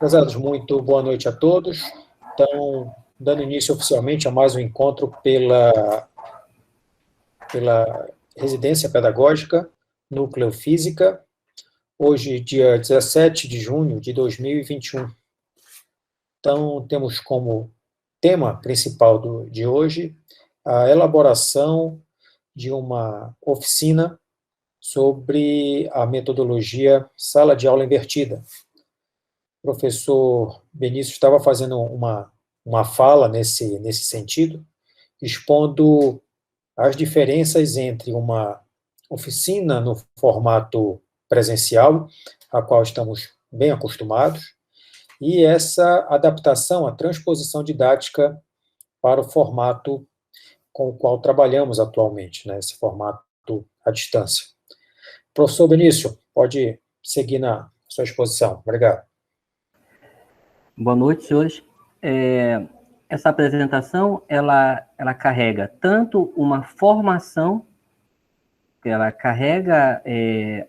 Prezados, muito boa noite a todos. Então, dando início oficialmente a mais um encontro pela Residência Pedagógica Núcleo Física, hoje, dia 17 de junho de 2021. Então, temos como tema principal de hoje a elaboração de uma oficina sobre a metodologia sala de aula invertida. O professor Benício estava fazendo uma fala nesse sentido, expondo as diferenças entre uma oficina no formato presencial, a qual estamos bem acostumados, e essa adaptação, a transposição didática para o formato com o qual trabalhamos atualmente, né, esse formato à distância. Professor Benício, pode seguir na sua exposição. Obrigado. Boa noite, senhores. Essa apresentação, ela carrega tanto uma formação, ela carrega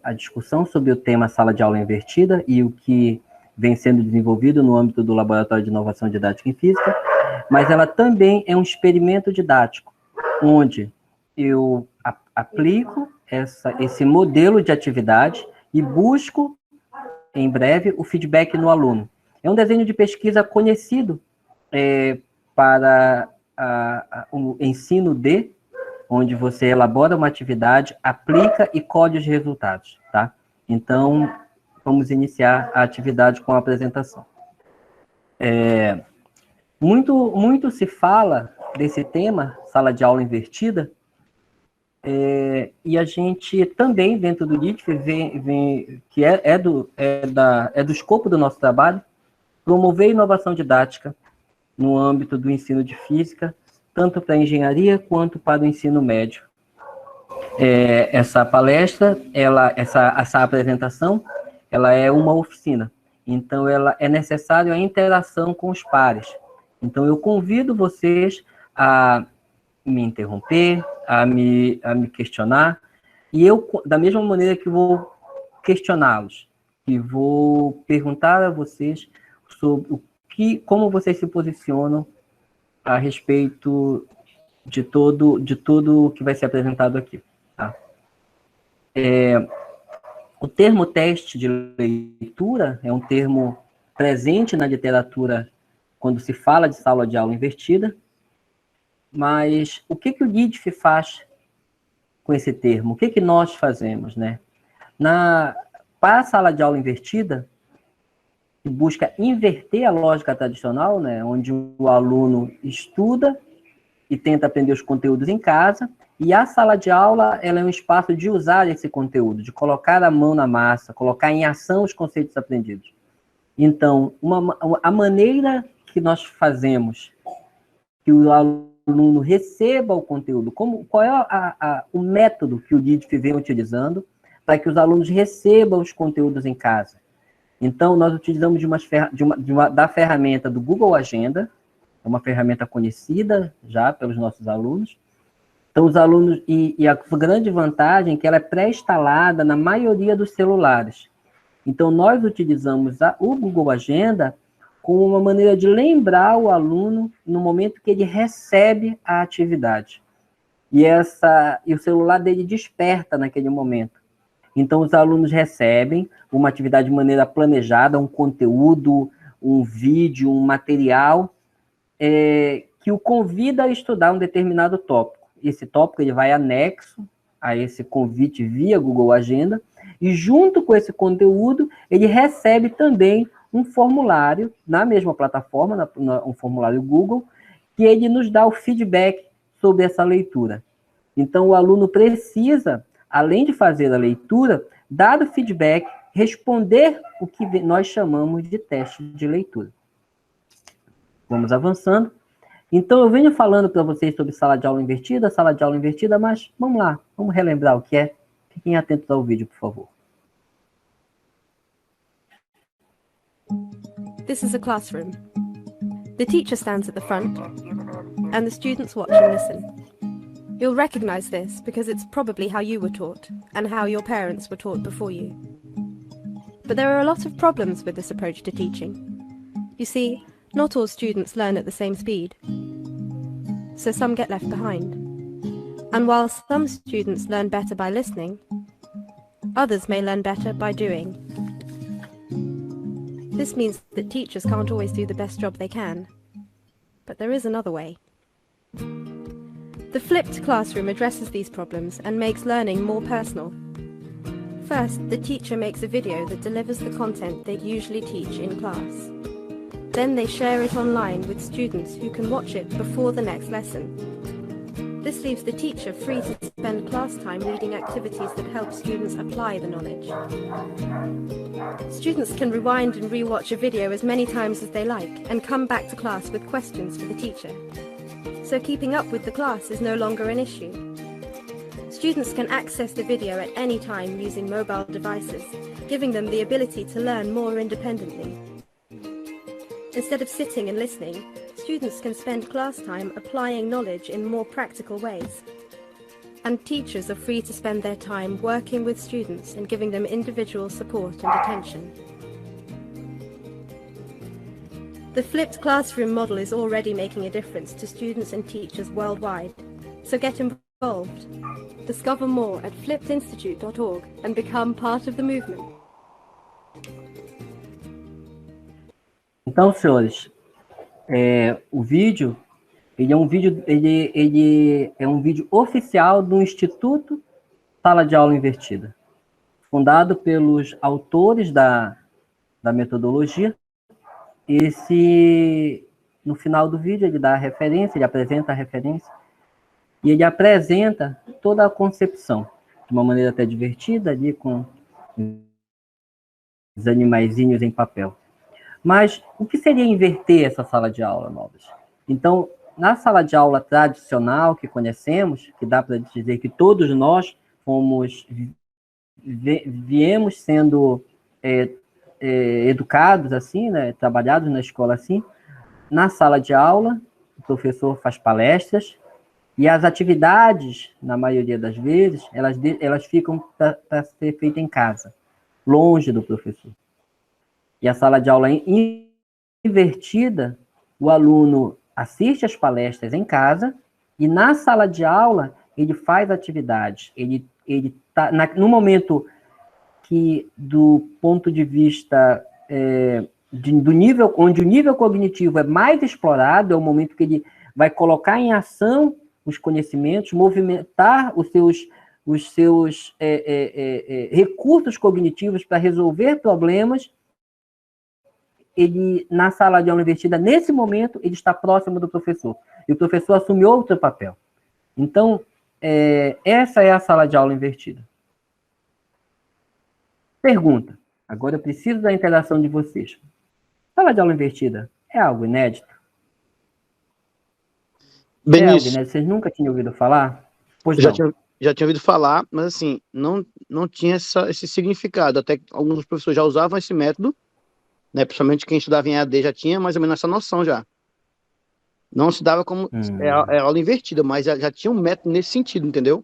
a discussão sobre o tema sala de aula invertida e o que vem sendo desenvolvido no âmbito do Laboratório de Inovação Didática em Física, mas ela também é um experimento didático, onde eu aplico esse modelo de atividade e busco, em breve, o feedback no aluno. É um desenho de pesquisa conhecido para o ensino D, onde você elabora uma atividade, aplica e colhe os resultados, tá? Então, vamos iniciar a atividade com a apresentação. Muito se fala desse tema, sala de aula invertida, e a gente também, dentro do DITF, que é do escopo do nosso trabalho, promover inovação didática no âmbito do ensino de física, tanto para a engenharia quanto para o ensino médio. Essa palestra, essa apresentação, ela é uma oficina, então ela é necessário a interação com os pares. Então eu convido vocês a me interromper, a me questionar, e eu, da mesma maneira que vou questioná-los, e vou perguntar a vocês sobre como vocês se posicionam a respeito de tudo o que vai ser apresentado aqui. Tá? O termo teste de leitura é um termo presente na literatura quando se fala de sala de aula invertida, mas o que o DITF faz com esse termo? O que nós fazemos, né? Para a sala de aula invertida, que busca inverter a lógica tradicional, né, onde o aluno estuda e tenta aprender os conteúdos em casa, e a sala de aula ela é um espaço de usar esse conteúdo, de colocar a mão na massa, colocar em ação os conceitos aprendidos. Então, a maneira que nós fazemos que o aluno receba o conteúdo, qual é o método que o DITF vem utilizando para que os alunos recebam os conteúdos em casa. Então, nós utilizamos da ferramenta do Google Agenda, é uma ferramenta conhecida já pelos nossos alunos. Então, os alunos, e a grande vantagem é que ela é pré-instalada na maioria dos celulares. Então, nós utilizamos o Google Agenda como uma maneira de lembrar o aluno no momento que ele recebe a atividade. E o celular dele desperta naquele momento. Então, os alunos recebem uma atividade de maneira planejada, um conteúdo, um vídeo, um material, que o convida a estudar um determinado tópico. Esse tópico ele vai anexo a esse convite via Google Agenda, e junto com esse conteúdo, ele recebe também um formulário, na mesma plataforma, um formulário Google, que ele nos dá o feedback sobre essa leitura. Então, o aluno precisa, além de fazer a leitura, dar o feedback, responder o que nós chamamos de teste de leitura. Vamos avançando. Então, eu venho falando para vocês sobre sala de aula invertida, mas vamos lá, vamos relembrar o que é. Fiquem atentos ao vídeo, por favor. This is a classroom. The teacher stands at the front, and the students watch and listen. You'll recognize this because it's probably how you were taught, and how your parents were taught before you. But there are a lot of problems with this approach to teaching. You see, not all students learn at the same speed, so some get left behind. And while some students learn better by listening, others may learn better by doing. This means that teachers can't always do the best job they can. But there is another way. The flipped classroom addresses these problems and makes learning more personal. First, the teacher makes a video that delivers the content they usually teach in class. Then they share it online with students who can watch it before the next lesson. This leaves the teacher free to spend class time leading activities that help students apply the knowledge. Students can rewind and re-watch a video as many times as they like and come back to class with questions for the teacher. So keeping up with the class is no longer an issue. Students can access the video at any time using mobile devices, giving them the ability to learn more independently. Instead of sitting and listening, students can spend class time applying knowledge in more practical ways. And teachers are free to spend their time working with students and giving them individual support and attention. The flipped classroom model is already making a difference to students and teachers worldwide, so get involved. Discover more at flippedinstitute.org and become part of the movement. Então, senhores, o vídeo, ele é um vídeo oficial do Instituto Sala de Aula Invertida, fundado pelos autores da metodologia. No final do vídeo, ele dá a referência, ele apresenta a referência, e ele apresenta toda a concepção, de uma maneira até divertida, ali com os animaizinhos em papel. Mas o que seria inverter essa sala de aula, Novas? Então, na sala de aula tradicional que conhecemos, que dá para dizer que todos nós viemos sendo educados assim, né, trabalhados na escola assim, na sala de aula, o professor faz palestras, e as atividades, na maioria das vezes, elas ficam para ser feitas em casa, longe do professor. E a sala de aula invertida, o aluno assiste às palestras em casa, e na sala de aula ele faz atividades. Ele tá no momento que, do ponto de vista do nível, onde o nível cognitivo é mais explorado, é o momento que ele vai colocar em ação os conhecimentos, movimentar os seus recursos cognitivos para resolver problemas. Ele, na sala de aula invertida, nesse momento, ele está próximo do professor. E o professor assume outro papel. Então, essa é a sala de aula invertida. Pergunta. Agora eu preciso da interação de vocês. Sala de aula invertida é algo inédito? Benício, algo inédito? Vocês nunca tinham ouvido falar? Pois já não. já tinha ouvido falar, mas assim, não tinha esse significado. Até que alguns professores já usavam esse método, né, principalmente quem estudava em EAD já tinha mais ou menos essa noção já. Não se dava como aula invertida, mas já tinha um método nesse sentido, entendeu?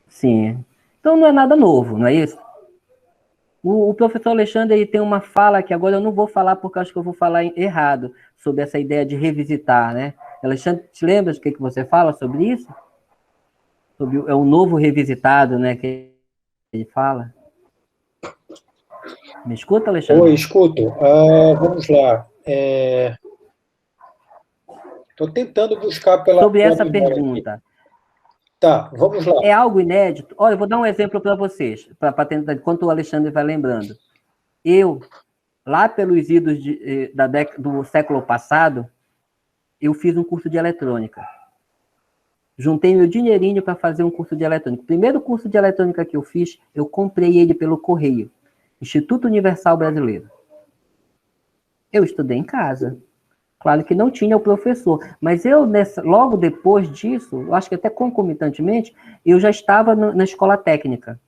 Sim. Então não é nada novo, não é isso? O professor Alexandre ele tem uma fala que agora eu não vou falar porque eu acho que eu vou falar errado, sobre essa ideia de revisitar, né? Alexandre, te lembras o que você fala sobre isso? Sobre o novo revisitado, né, que ele fala? Me escuta, Alexandre? Oi, escuto. Vamos lá. Estou tentando buscar pela... Sobre essa pergunta. Aqui. Tá, vamos lá. É algo inédito? Olha, eu vou dar um exemplo para vocês, para tentar, enquanto o Alexandre vai lembrando. Eu, lá pelos idos do século passado, eu fiz um curso de eletrônica. Juntei meu dinheirinho para fazer um curso de eletrônica. O primeiro curso de eletrônica que eu fiz, eu comprei ele pelo correio. Instituto Universal Brasileiro. Eu estudei em casa. Claro que não tinha o professor, mas eu, logo depois disso, eu acho que até concomitantemente, eu já estava na escola técnica.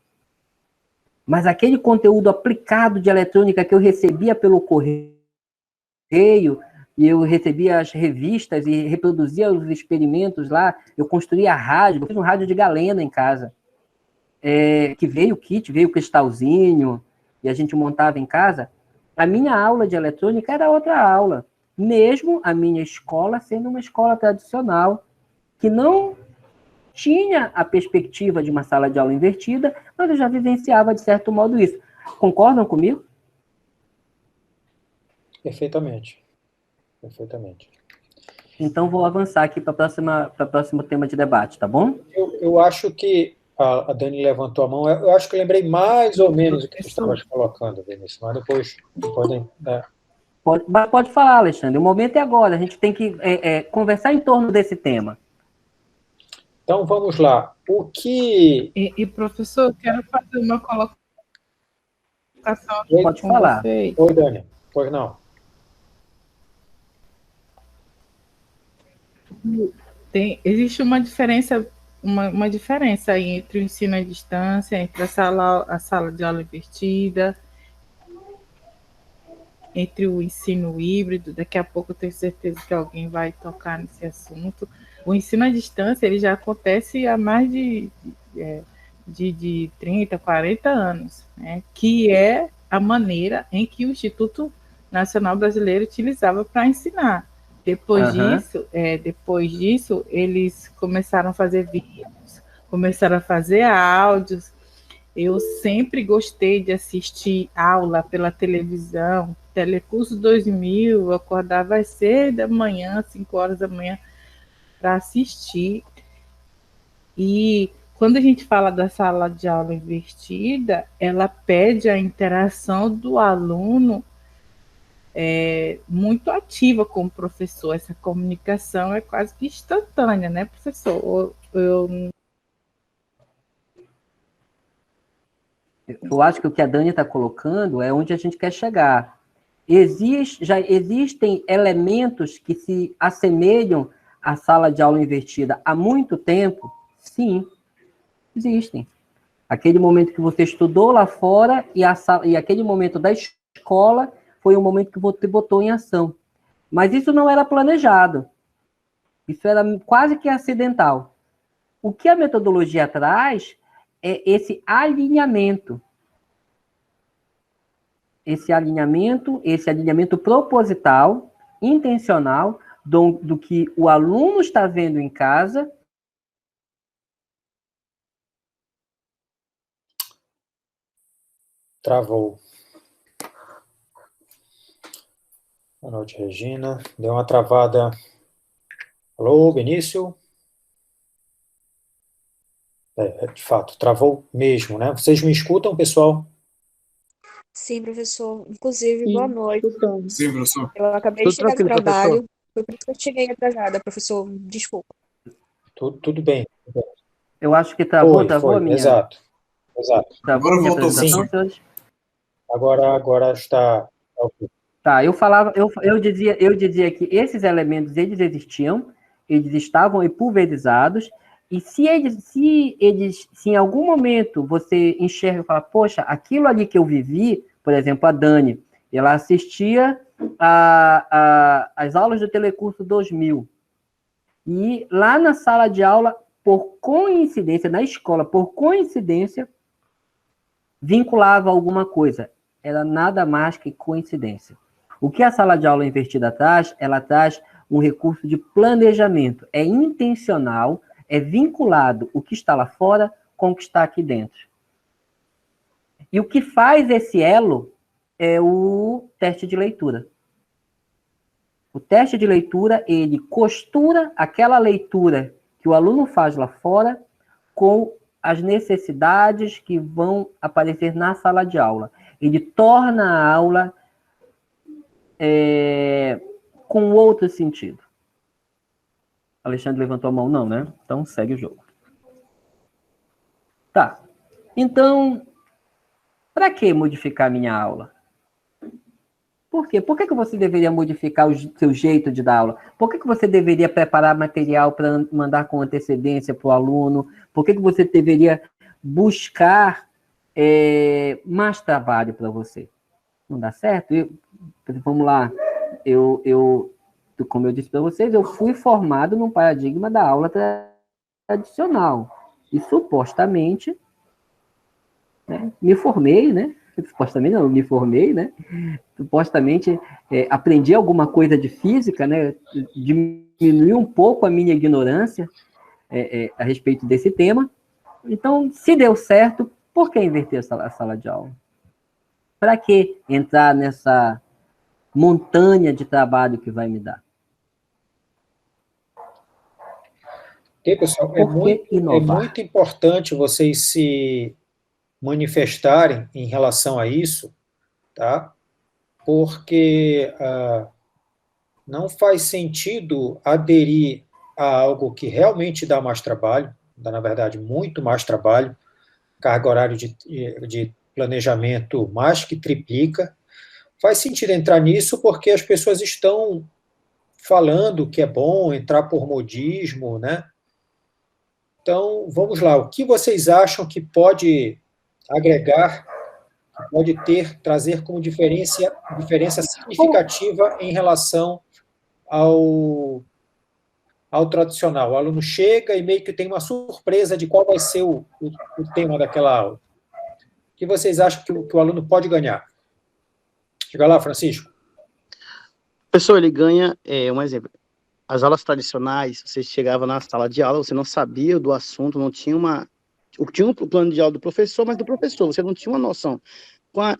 Mas aquele conteúdo aplicado de eletrônica que eu recebia pelo correio, e eu recebia as revistas e reproduzia os experimentos lá, eu construía rádio, eu fiz um rádio de galena em casa, que veio o kit, veio o cristalzinho, e a gente montava em casa. A minha aula de eletrônica era outra aula, mesmo a minha escola sendo uma escola tradicional, que não tinha a perspectiva de uma sala de aula invertida, mas eu já vivenciava, de certo modo, isso. Concordam comigo? Perfeitamente. Perfeitamente. Então, vou avançar aqui para o próximo tema de debate, tá bom? Eu acho que a Dani levantou a mão, eu acho que eu lembrei mais ou menos o que tu estavas colocando, Vinícius, mas depois podem... Pode falar, Alexandre, o momento é agora, a gente tem que conversar em torno desse tema. Então, vamos lá. O que... E professor, eu quero fazer uma colocação Pode falar. vocês. Oi, Dani. Pois não. Existe uma diferença, uma diferença aí entre o ensino à distância, entre a sala de aula invertida, entre o ensino híbrido. Daqui a pouco eu tenho certeza que alguém vai tocar nesse assunto. O ensino à distância ele já acontece há mais de 30, 40 anos, né? Que é a maneira em que o Instituto Nacional Brasileiro utilizava para ensinar. Depois disso, eles começaram a fazer vídeos, começaram a fazer áudios. Eu sempre gostei de assistir aula pela televisão. Telecurso 2000, eu acordava às 6 da manhã, 5 horas da manhã, para assistir. E quando a gente fala da sala de aula invertida, ela pede a interação do aluno muito ativa com o professor. Essa comunicação é quase que instantânea, né, professor? Eu acho que o que a Dani está colocando é onde a gente quer chegar. Já existem elementos que se assemelham à sala de aula invertida há muito tempo? Sim, existem. Aquele momento que você estudou lá fora e aquele momento da escola foi o momento que você botou em ação. Mas isso não era planejado. Isso era quase que acidental. O que a metodologia traz é esse alinhamento. Esse alinhamento proposital, intencional, do que o aluno está vendo em casa. Travou. Boa noite, Regina. Deu uma travada. Alô, Benício? De fato, travou mesmo, né? Vocês me escutam, pessoal? Sim, professor. Inclusive, boa noite. Sim, professor. Eu acabei de chegar do trabalho. Foi por isso que eu cheguei atrasada, professor. Desculpa. Tudo bem. Eu acho que travou a minha... Exato. Travou a minha apresentação, senhores? Agora está... Tá, eu dizia que esses elementos, eles existiam, eles estavam pulverizados, e se em algum momento você enxerga e fala, poxa, aquilo ali que eu vivi, por exemplo, a Dani, ela assistia às aulas do Telecurso 2000, e lá na sala de aula, por coincidência, na escola, por coincidência, vinculava alguma coisa. Era nada mais que coincidência. O que a sala de aula invertida traz? Ela traz um recurso de planejamento. É intencional, é vinculado o que está lá fora com o que está aqui dentro. E o que faz esse elo é o teste de leitura. O teste de leitura, ele costura aquela leitura que o aluno faz lá fora com as necessidades que vão aparecer na sala de aula. Ele torna a aula com outro sentido. Alexandre levantou a mão, não, né? Então, segue o jogo. Tá. Então, para que modificar a minha aula? Por quê? Por que você deveria modificar o seu jeito de dar aula? Por que você deveria preparar material para mandar com antecedência para o aluno? Por que você deveria buscar mais trabalho para você? Não dá certo? Vamos lá. Como eu disse para vocês, eu fui formado num paradigma da aula tradicional. E, supostamente, né, me formei, né, supostamente não me formei, né? Supostamente aprendi alguma coisa de física, né? Diminuí um pouco a minha ignorância a respeito desse tema. Então, se deu certo, por que inverter a sala de aula? Para que entrar nessa montanha de trabalho que vai me dar? Ok, pessoal? Por que É inovar? muito importante vocês se manifestarem em relação a isso, tá? Porque não faz sentido aderir a algo que realmente dá mais trabalho, dá, na verdade, muito mais trabalho, carga horária de planejamento mais que triplica. Faz sentido entrar nisso porque as pessoas estão falando que é bom entrar por modismo, né? Então, vamos lá. O que vocês acham que pode agregar, que pode trazer como diferença significativa em relação ao tradicional? O aluno chega e meio que tem uma surpresa de qual vai ser o tema daquela aula. O que vocês acham que o aluno pode ganhar? Chega lá, Francisco. Pessoal, ele ganha, um exemplo, as aulas tradicionais, você chegava na sala de aula, você não sabia do assunto, não tinha tinha um plano de aula do professor, mas do professor, você não tinha uma noção.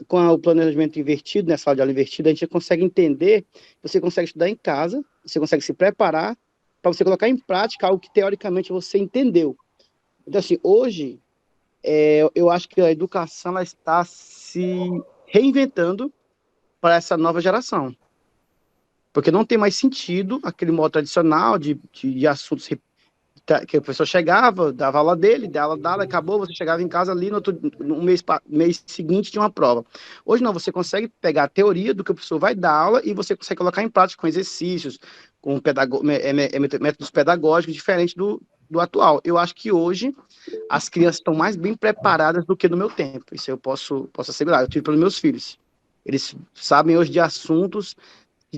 Com o planejamento invertido, né, sala de aula invertida, a gente consegue entender, você consegue estudar em casa, você consegue se preparar para você colocar em prática algo que teoricamente você entendeu. Então, assim, hoje, eu acho que a educação ela está se reinventando para essa nova geração. Porque não tem mais sentido aquele modo tradicional de assuntos que o professor chegava, dava aula dele, dava aula, acabou, você chegava em casa ali, no mês seguinte tinha uma prova. Hoje não, você consegue pegar a teoria do que o professor vai dar aula e você consegue colocar em prática com exercícios, com métodos pedagógicos diferentes do atual. Eu acho que hoje as crianças estão mais bem preparadas do que no meu tempo. Isso eu posso assegurar. Eu tive pelos meus filhos. Eles sabem hoje de assuntos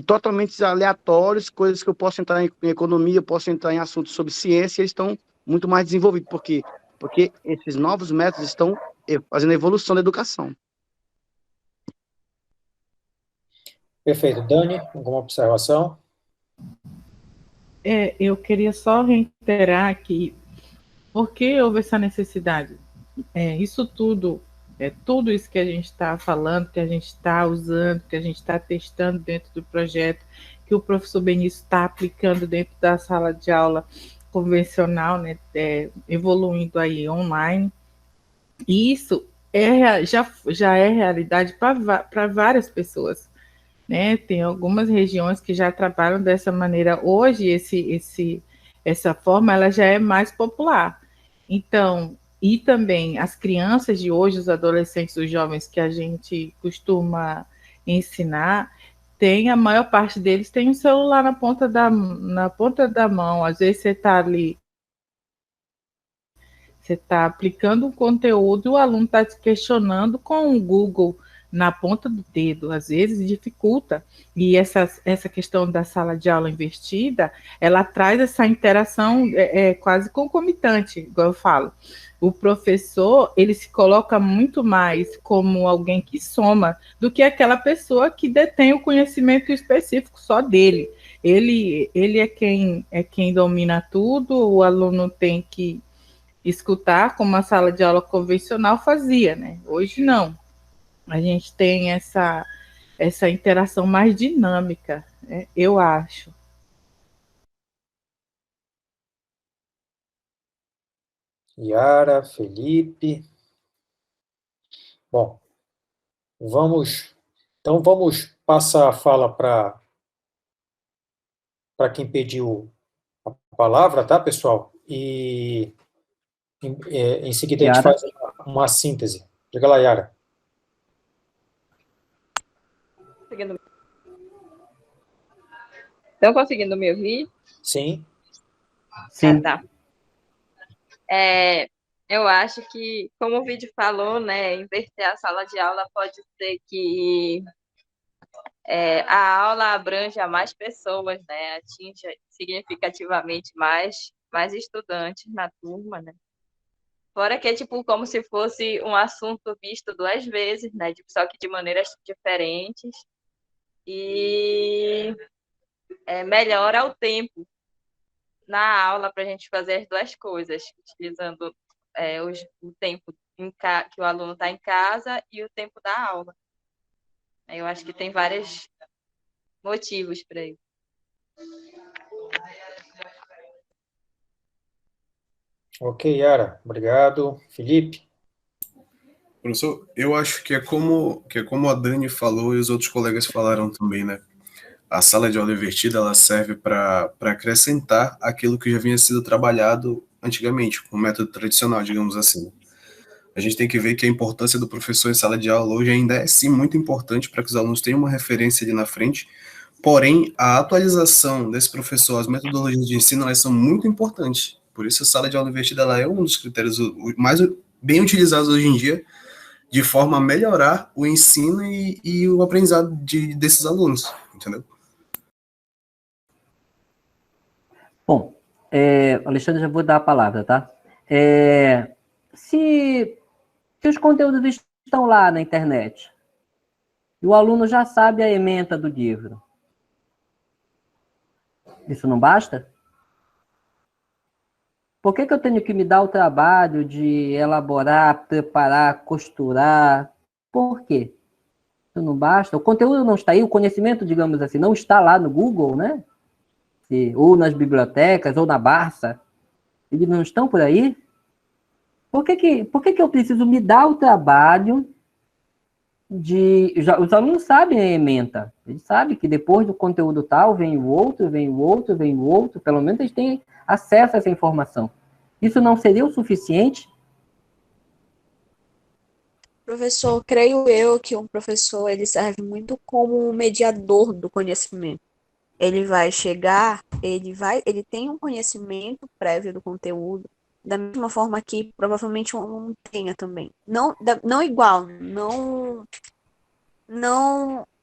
totalmente aleatórios, coisas que eu posso entrar em economia, eu posso entrar em assuntos sobre ciência, eles estão muito mais desenvolvidos. Por quê? Porque esses novos métodos estão fazendo a evolução da educação. Perfeito. Dani, alguma observação? Eu queria só reiterar que por que houve essa necessidade? Isso tudo, tudo isso que a gente está falando, que a gente está usando, que a gente está testando dentro do projeto, que o professor Benício está aplicando dentro da sala de aula convencional, né, evoluindo aí online. E isso já é realidade para várias pessoas, né? Tem algumas regiões que já trabalham dessa maneira. Hoje, essa forma ela já é mais popular. Então, e também as crianças de hoje, os adolescentes, os jovens que a gente costuma ensinar, a maior parte deles tem um celular na ponta da mão. Às vezes você está ali, você está aplicando um conteúdo e o aluno está te questionando com o Google na ponta do dedo, às vezes dificulta. E essa questão da sala de aula invertida, ela traz essa interação quase concomitante, igual eu falo. O professor, ele se coloca muito mais como alguém que soma do que aquela pessoa que detém o conhecimento específico só dele. Ele é quem domina tudo, o aluno tem que escutar como a sala de aula convencional fazia, né? Hoje não. A gente tem essa interação mais dinâmica, né? Eu acho. Yara, Felipe. Bom, então vamos passar a fala para quem pediu a palavra, tá, pessoal? E em seguida a gente Yara? faz uma síntese. Diga lá, Yara. Estão conseguindo me ouvir? Sim. Sim. Tá. Eu acho que, como o vídeo falou, né, inverter a sala de aula pode ser que a aula abranja mais pessoas, né, atinja significativamente mais estudantes na turma, né? Fora que é tipo como se fosse um assunto visto duas vezes, né? Só que de maneiras diferentes. E melhora o tempo na aula para a gente fazer as duas coisas, utilizando o tempo que o aluno está em casa e o tempo da aula. Eu acho que tem vários motivos para isso. Ok, Yara, obrigado. Felipe? Professor, eu acho que é como a Dani falou e os outros colegas falaram também, né? A sala de aula invertida, ela serve para acrescentar aquilo que já vinha sido trabalhado antigamente, com o método tradicional, digamos assim. A gente tem que ver que a importância do professor em sala de aula hoje ainda é, sim, muito importante para que os alunos tenham uma referência ali na frente, porém, a atualização desse professor, as metodologias de ensino, elas são muito importantes. Por isso, a sala de aula invertida, ela é um dos critérios mais bem utilizados hoje em dia, de forma a melhorar o ensino e o aprendizado desses alunos, entendeu? Bom, Alexandre, já vou dar a palavra, tá? Se os conteúdos estão lá na internet, e o aluno já sabe a ementa do livro, isso não basta? Por que eu tenho que me dar o trabalho de elaborar, preparar, costurar? Por quê? Isso não basta? O conteúdo não está aí, o conhecimento, digamos assim, não está lá no Google, né? Ou nas bibliotecas, ou na Barça. Eles não estão por aí? Por que eu preciso me dar o trabalho de... Os alunos sabem a ementa. Eles sabem que depois do conteúdo tal, vem o outro, vem o outro, vem o outro. Pelo menos eles têm acesso a essa informação. Isso não seria o suficiente? Professor, creio eu que um professor ele serve muito como um mediador do conhecimento. Ele vai chegar, ele tem um conhecimento prévio do conteúdo, da mesma forma que provavelmente um aluno tenha também. Não igual,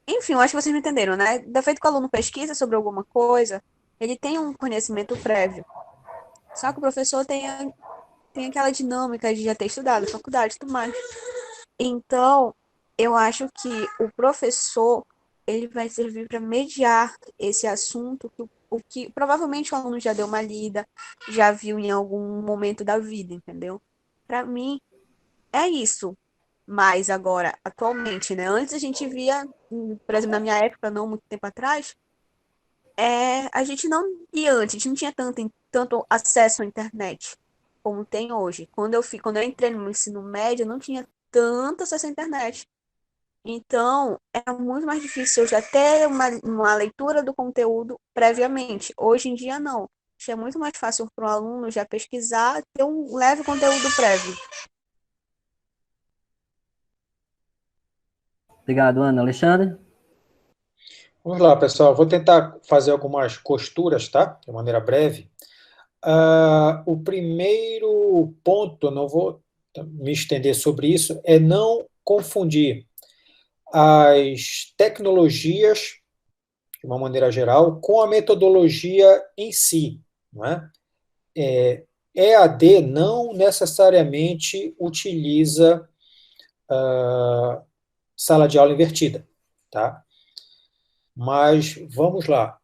enfim, eu acho que vocês me entenderam, né? Da feito que o aluno pesquisa sobre alguma coisa, ele tem um conhecimento prévio. Só que o professor tem aquela dinâmica de já ter estudado, faculdade e tudo mais. Então, eu acho que o professor ele vai servir para mediar esse assunto, o que provavelmente o aluno já deu uma lida, já viu em algum momento da vida, entendeu? Para mim, é isso. Mas agora, atualmente, né? Antes a gente via, por exemplo, na minha época, não muito tempo atrás, a gente não via antes, a gente não tinha tanto acesso à internet como tem hoje. Quando eu entrei no ensino médio, eu não tinha tanto acesso à internet. Então, era muito mais difícil eu já ter uma leitura do conteúdo previamente. Hoje em dia, não. Acho que é muito mais fácil para o aluno já pesquisar, ter um leve conteúdo prévio. Obrigado, Ana. Alexandre? Vamos lá, pessoal. Vou tentar fazer algumas costuras, tá? De maneira breve. O primeiro ponto, não vou me estender sobre isso, é não confundir as tecnologias, de uma maneira geral, com a metodologia em si, não é? EAD não necessariamente utiliza sala de aula invertida, tá? Mas vamos lá.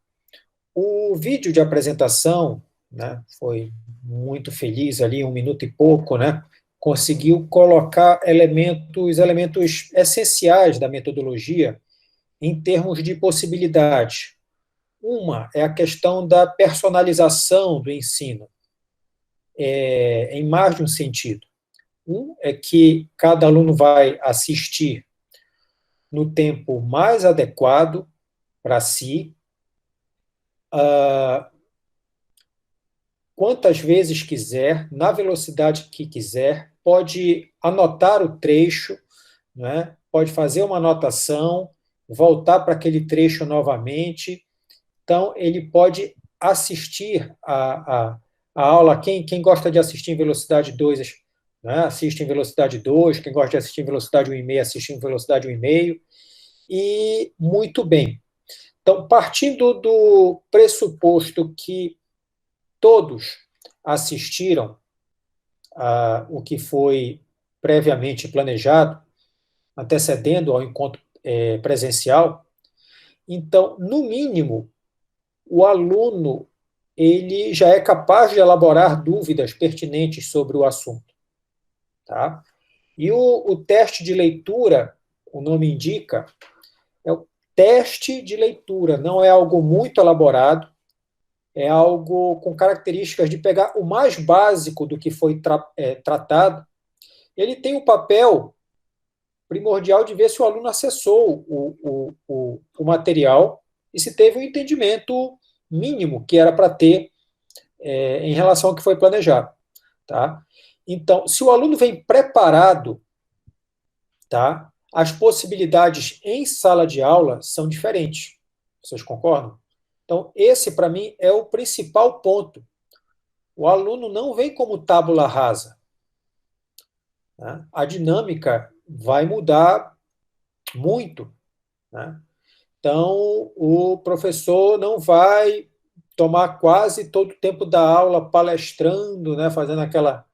O vídeo de apresentação, né, foi muito feliz ali, 1 minuto e pouco, né? Conseguiu colocar elementos essenciais da metodologia em termos de possibilidades. Uma é a questão da personalização do ensino, em mais de um sentido. Um é que cada aluno vai assistir no tempo mais adequado para si, quantas vezes quiser, na velocidade que quiser, pode anotar o trecho, né? Pode fazer uma anotação, voltar para aquele trecho novamente. Então, ele pode assistir a aula. Quem gosta de assistir em velocidade 2, né, assiste em velocidade 2, quem gosta de assistir em velocidade 1,5, assiste em velocidade 1,5, e muito bem. Então, partindo do pressuposto que todos assistiram o que foi previamente planejado, antecedendo ao encontro presencial. Então, no mínimo, o aluno ele já é capaz de elaborar dúvidas pertinentes sobre o assunto. Tá? E o teste de leitura, o nome indica, é o teste de leitura, não é algo muito elaborado, é algo com características de pegar o mais básico do que foi tratado. Ele tem o papel primordial de ver se o aluno acessou o material e se teve um entendimento mínimo que era para ter em relação ao que foi planejado. Tá? Então, se o aluno vem preparado, tá, as possibilidades em sala de aula são diferentes. Vocês concordam? Então, esse, para mim, é o principal ponto. O aluno não vem como tábula rasa. Né? A dinâmica vai mudar muito. Né? Então, o professor não vai tomar quase todo o tempo da aula palestrando, né, fazendo aquela...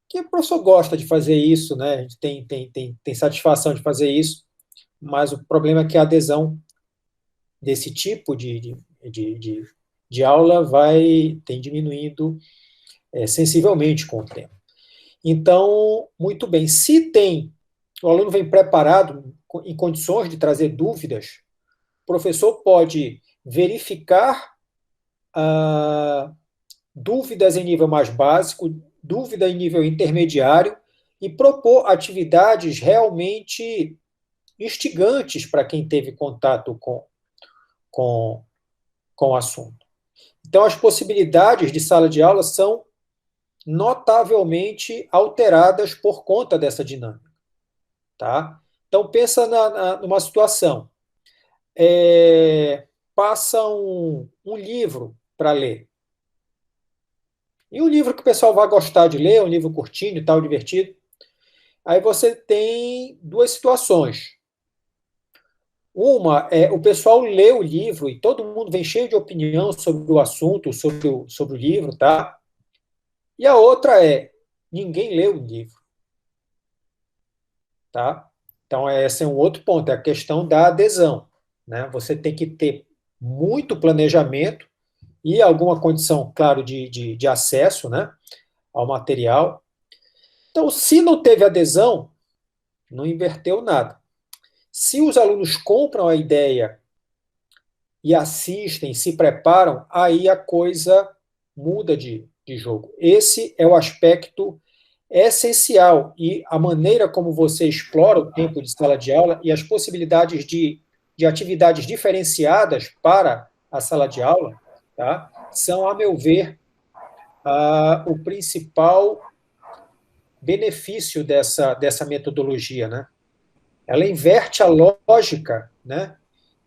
que o professor gosta de fazer isso, né? A gente tem satisfação de fazer isso, mas o problema é que a adesão desse tipo de aula tem diminuindo sensivelmente com o tempo. Então, muito bem, se o aluno vem preparado, em condições de trazer dúvidas, o professor pode verificar dúvidas em nível mais básico, dúvida em nível intermediário, e propor atividades realmente instigantes para quem teve contato com o assunto. Então, as possibilidades de sala de aula são notavelmente alteradas por conta dessa dinâmica. Tá? Então, pensa numa situação. Passa um livro para ler. E um livro que o pessoal vai gostar de ler, um livro curtinho e tal, divertido. Aí você tem duas situações. Uma é o pessoal lê o livro e todo mundo vem cheio de opinião sobre o assunto, sobre o livro, tá? E a outra é, ninguém lê o livro. Tá? Então, esse é um outro ponto, é a questão da adesão. Né? Você tem que ter muito planejamento e alguma condição, claro, de acesso, né, ao material. Então, se não teve adesão, não inverteu nada. Se os alunos compram a ideia e assistem, se preparam, aí a coisa muda de jogo. Esse é o aspecto essencial e a maneira como você explora o tempo de sala de aula e as possibilidades de atividades diferenciadas para a sala de aula, tá, são, a meu ver, o principal benefício dessa metodologia, né? Ela inverte a lógica, né?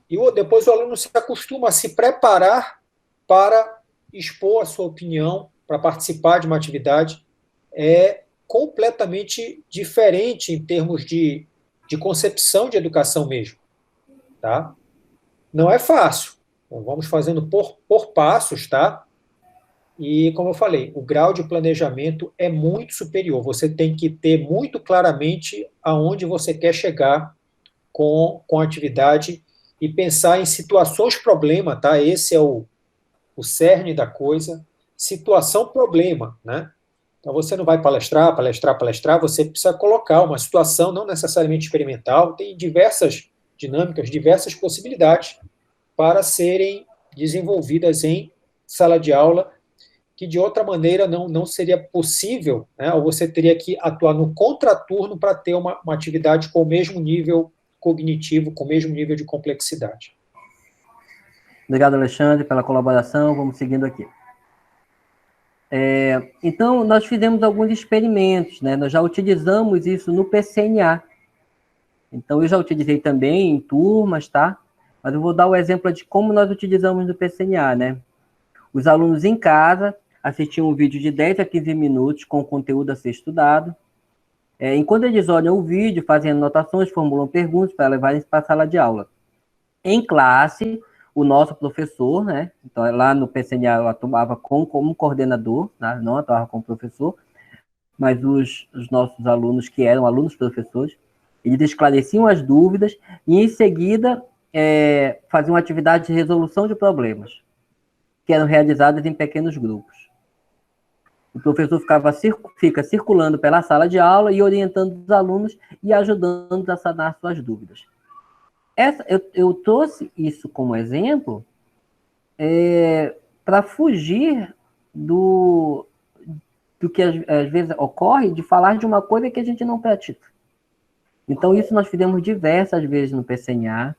E depois o aluno se acostuma a se preparar para expor a sua opinião, para participar de uma atividade completamente diferente em termos de concepção de educação mesmo. Tá? Não é fácil. Então, vamos fazendo por passos, tá? E, como eu falei, o grau de planejamento é muito superior. Você tem que ter muito claramente aonde você quer chegar com a atividade e pensar em situações-problema, tá? Esse é o cerne da coisa. Situação-problema, né? Então, você não vai palestrar, você precisa colocar uma situação não necessariamente experimental, tem diversas dinâmicas, diversas possibilidades para serem desenvolvidas em sala de aula, que de outra maneira não seria possível, né, ou você teria que atuar no contraturno para ter uma atividade com o mesmo nível cognitivo, com o mesmo nível de complexidade. Obrigado, Alexandre, pela colaboração. Vamos seguindo aqui. Então, nós fizemos alguns experimentos, né? Nós já utilizamos isso no PCNA. Então, eu já utilizei também em turmas, tá? Mas eu vou dar o exemplo de como nós utilizamos no PCNA, né? Os alunos em casa assistiam um vídeo de 10 a 15 minutos com o conteúdo a ser estudado. Enquanto eles olham o vídeo, fazem anotações, formulam perguntas para levarem para a sala de aula. Em classe, o nosso professor, né? Então, lá no PCNA eu atuava como coordenador, né? Não atuava como professor, mas os nossos alunos, que eram alunos professores, eles esclareciam as dúvidas e, em seguida, faziam atividades de resolução de problemas, que eram realizadas em pequenos grupos. O professor fica circulando pela sala de aula e orientando os alunos e ajudando a sanar suas dúvidas. Eu trouxe isso como exemplo para fugir do que às vezes ocorre de falar de uma coisa que a gente não pratica. Então, isso nós fizemos diversas vezes no PCNA.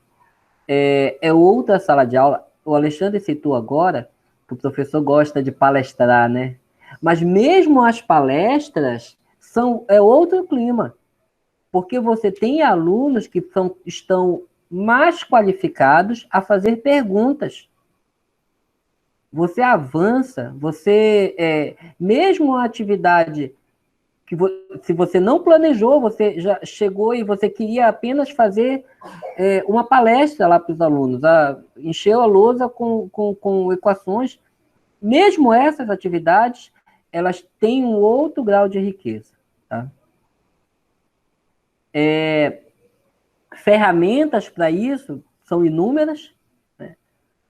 Outra sala de aula. O Alexandre citou agora que o professor gosta de palestrar, né? Mas mesmo as palestras é outro clima, porque você tem alunos que estão mais qualificados a fazer perguntas. Você avança, mesmo a atividade que se você não planejou, você já chegou e você queria apenas fazer uma palestra lá para os alunos, encheu a lousa com equações. Mesmo essas atividades, elas têm um outro grau de riqueza. Tá? Ferramentas para isso são inúmeras, né?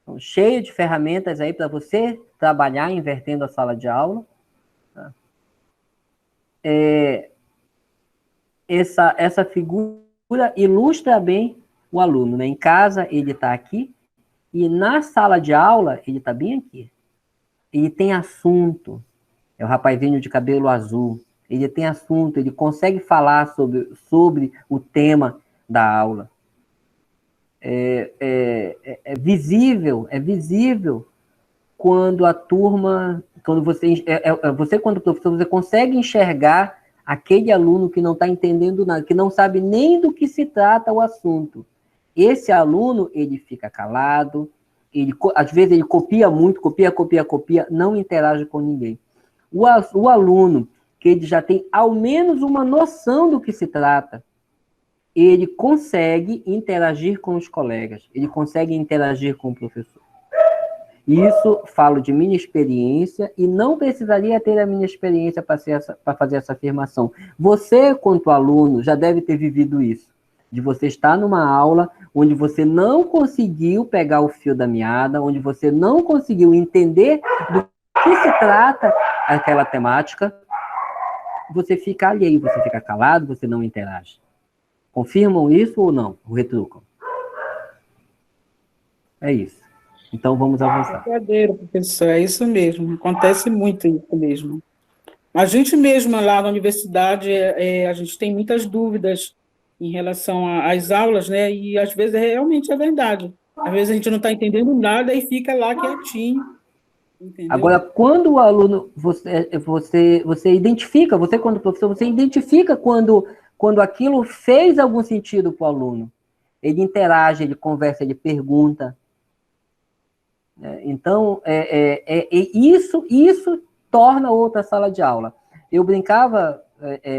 São cheias de ferramentas aí para você trabalhar invertendo a sala de aula. Tá? Essa figura ilustra bem o aluno, né? Em casa ele está aqui e na sala de aula ele está bem aqui. Ele tem assunto. É o rapazinho de cabelo azul. Ele tem assunto, ele consegue falar sobre o tema da aula. É visível quando a turma, quando você quando professor, você consegue enxergar aquele aluno que não está entendendo nada, que não sabe nem do que se trata o assunto. Esse aluno, ele fica calado, às vezes ele copia muito, copia, não interage com ninguém. O aluno que ele já tem ao menos uma noção do que se trata, ele consegue interagir com os colegas, ele consegue interagir com o professor. Isso falo de minha experiência e não precisaria ter a minha experiência para fazer essa afirmação. Você, quanto aluno, já deve ter vivido isso, de você estar numa aula onde você não conseguiu pegar o fio da meada, onde você não conseguiu entender do que se trata aquela temática, você fica alheio, você fica calado, você não interage. Confirmam isso ou não? Ou retrucam? É isso. Então, vamos avançar. Verdadeiro, professor, é isso mesmo. Acontece muito isso mesmo. A gente mesma lá na universidade, a gente tem muitas dúvidas em relação às aulas, né? E às vezes realmente é verdade. Às vezes a gente não está entendendo nada e fica lá quietinho. Entendeu? Agora, quando o aluno, você identifica, você quando professor, você identifica quando aquilo fez algum sentido para o aluno. Ele interage, ele conversa, ele pergunta. Então, isso torna outra sala de aula. Eu brincava,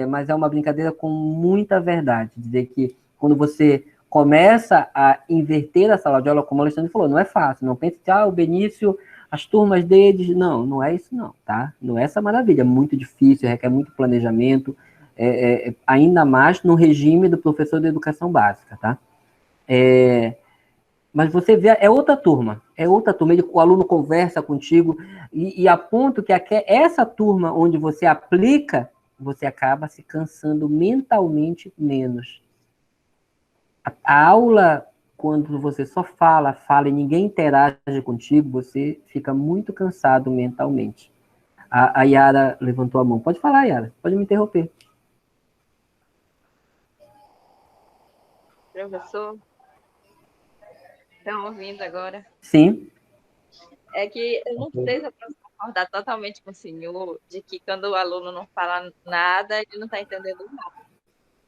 mas é uma brincadeira com muita verdade, dizer que quando você começa a inverter a sala de aula, como o Alexandre falou, não é fácil, não pense que o Benício, as turmas deles, não é isso não, tá? Não é essa maravilha, é muito difícil, requer muito planejamento, ainda mais no regime do professor de educação básica, tá? Mas você vê, é outra turma, o aluno conversa contigo, e a ponto que essa turma onde você aplica, você acaba se cansando mentalmente menos. A aula, quando você só fala e ninguém interage contigo, você fica muito cansado mentalmente. A Yara levantou a mão. Pode falar, Yara, pode me interromper. Professor, estão ouvindo agora? Sim. É que eu não sei se eu posso concordar totalmente com o senhor de que quando o aluno não fala nada, ele não está entendendo nada.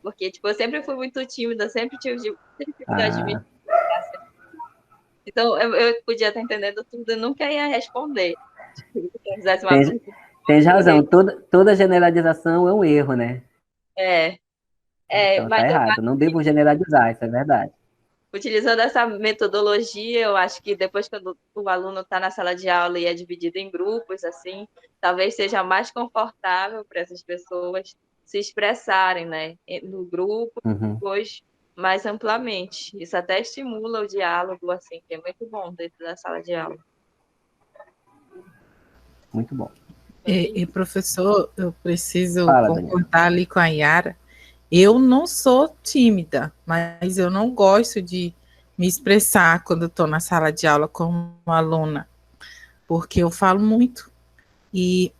Porque, tipo, eu sempre fui muito tímida, sempre tive dificuldade de me expressar. Então, eu podia estar entendendo tudo e nunca ia responder. Tipo, se eu fizesse uma pergunta. Tens razão, toda generalização é um erro, né? Então, mas tá errado, não devo generalizar, isso é verdade. Utilizando essa metodologia, eu acho que depois que o aluno está na sala de aula e é dividido em grupos, assim, talvez seja mais confortável para essas pessoas se expressarem, né, no grupo, depois mais amplamente. Isso até estimula o diálogo, assim, que é muito bom dentro da sala de aula. Muito bom. E professor, eu preciso Fala, concordar ali com a Yara. Eu não sou tímida, mas eu não gosto de me expressar quando estou na sala de aula como aluna, porque eu falo muito e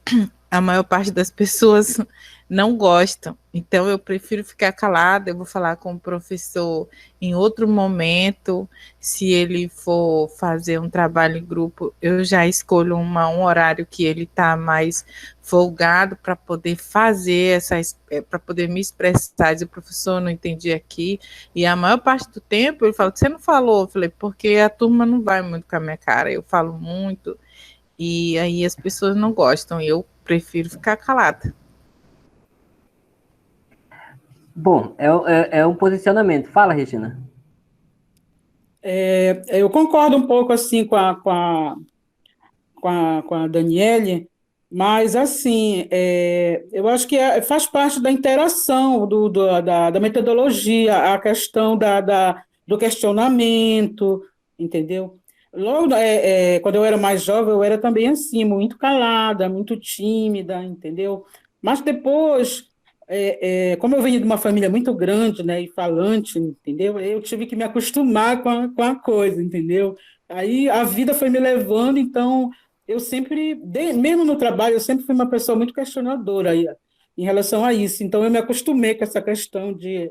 a maior parte das pessoas não gostam. Então, eu prefiro ficar calada, eu vou falar com o professor em outro momento. Se ele for fazer um trabalho em grupo, eu já escolho um horário que ele está mais folgado para poder fazer para poder me expressar. Dizer, professor, não entendi aqui. E a maior parte do tempo, ele fala, você não falou? Eu falei, porque a turma não vai muito com a minha cara, eu falo muito. E aí as pessoas não gostam, eu prefiro ficar calada. Bom, é um posicionamento. Fala, Regina. Eu concordo um pouco assim com a Daniele, mas assim, eu acho que faz parte da interação da metodologia, a questão do questionamento, entendeu? Logo, quando eu era mais jovem, eu era também assim, muito calada, muito tímida, entendeu? Mas depois, como eu venho de uma família muito grande, né, e falante, entendeu? Eu tive que me acostumar com a coisa, entendeu? Aí a vida foi me levando, então eu sempre, mesmo no trabalho, eu sempre fui uma pessoa muito questionadora aí, em relação a isso. Então eu me acostumei com essa questão de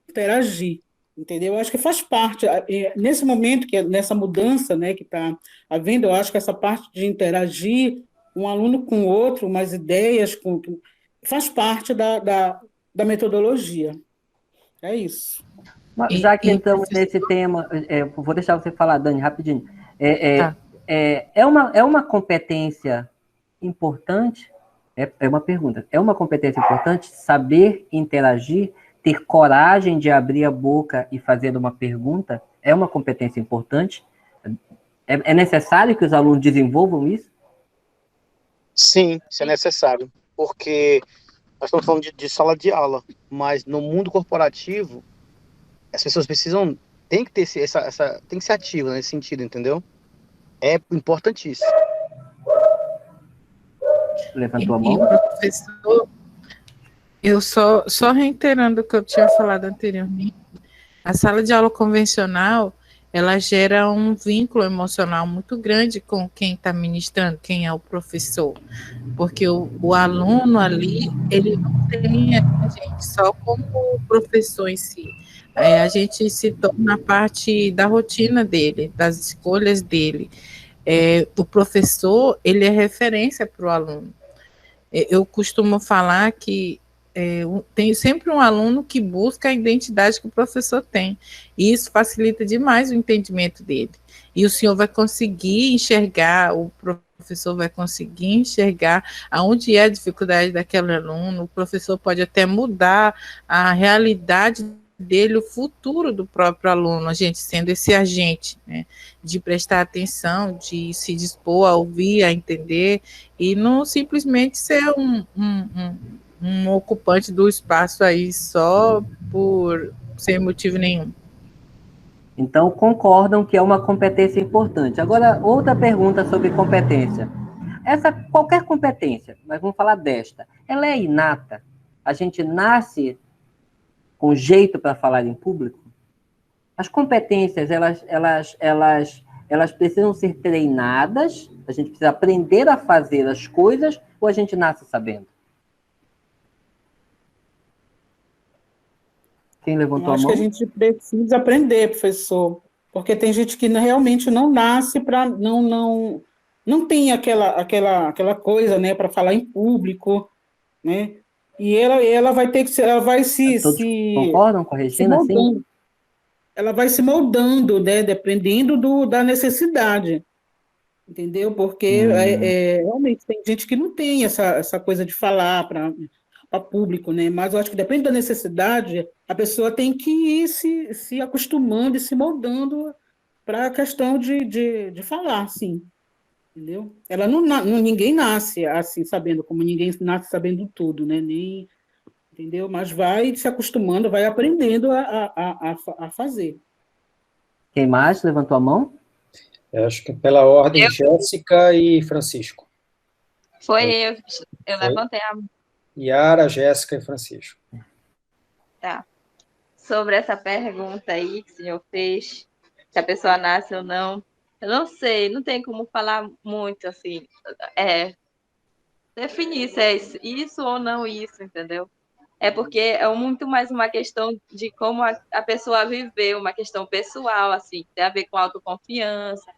interagir. Entendeu? Eu acho que faz parte, nesse momento, nessa mudança, né, que está havendo, eu acho que essa parte de interagir um aluno com o outro, umas ideias, faz parte da metodologia. É isso. Já que entramos nesse tema, vou deixar você falar, Dani, rapidinho. Tá. É uma competência importante? É uma pergunta. É uma competência importante saber interagir, ter coragem de abrir a boca e fazer uma pergunta? É uma competência importante? É necessário que os alunos desenvolvam isso? Sim, isso é necessário, porque nós estamos falando de sala de aula, mas no mundo corporativo, as pessoas tem que ter tem que ser ativo nesse sentido, entendeu? É importantíssimo. Levantou a mão? Professor, eu só reiterando o que eu tinha falado anteriormente, a sala de aula convencional, ela gera um vínculo emocional muito grande com quem está ministrando, quem é o professor, porque o aluno ali, ele não tem a gente só como professor em si, a gente se torna parte da rotina dele, das escolhas dele. O professor, ele é referência para o aluno. Eu costumo falar que tem sempre um aluno que busca a identidade que o professor tem, e isso facilita demais o entendimento dele. E o senhor vai conseguir enxergar, o professor vai conseguir enxergar aonde é a dificuldade daquele aluno, o professor pode até mudar a realidade dele, o futuro do próprio aluno, a gente sendo esse agente, né, de prestar atenção, de se dispor a ouvir, a entender, e não simplesmente ser um ocupante do espaço aí só sem motivo nenhum. Então, concordam que é uma competência importante. Agora, outra pergunta sobre competência. Qualquer competência, mas vamos falar desta, ela é inata? A gente nasce com jeito para falar em público? As competências, elas precisam ser treinadas, a gente precisa aprender a fazer as coisas, ou a gente nasce sabendo? Quem levantou a mão? Acho que a gente precisa aprender, professor, porque tem gente que realmente não nasce para não tem aquela coisa, né, para falar em público, né? E ela vai ter que ela vai Todos concordam com a Regina, sim? Ela vai se moldando, né, dependendo da necessidade, entendeu? Porque realmente tem gente que não tem essa coisa de falar a público, né? Mas eu acho que depende da necessidade, a pessoa tem que ir se acostumando e se moldando para a questão de falar, sim, entendeu? Ela ninguém nasce assim, sabendo, como ninguém nasce sabendo tudo, né? Nem, entendeu? Mas vai se acostumando, vai aprendendo a fazer. Quem mais levantou a mão? Eu acho que pela ordem, Jéssica e Francisco. Foi eu Foi? levantei a mão. Yara, Jéssica e Francisco. Tá. Sobre essa pergunta aí que o senhor fez, se a pessoa nasce ou não, eu não sei, não tem como falar muito assim, definir se é isso ou não isso, entendeu? É porque é muito mais uma questão de como a pessoa viveu, uma questão pessoal, assim, tem a ver com autoconfiança,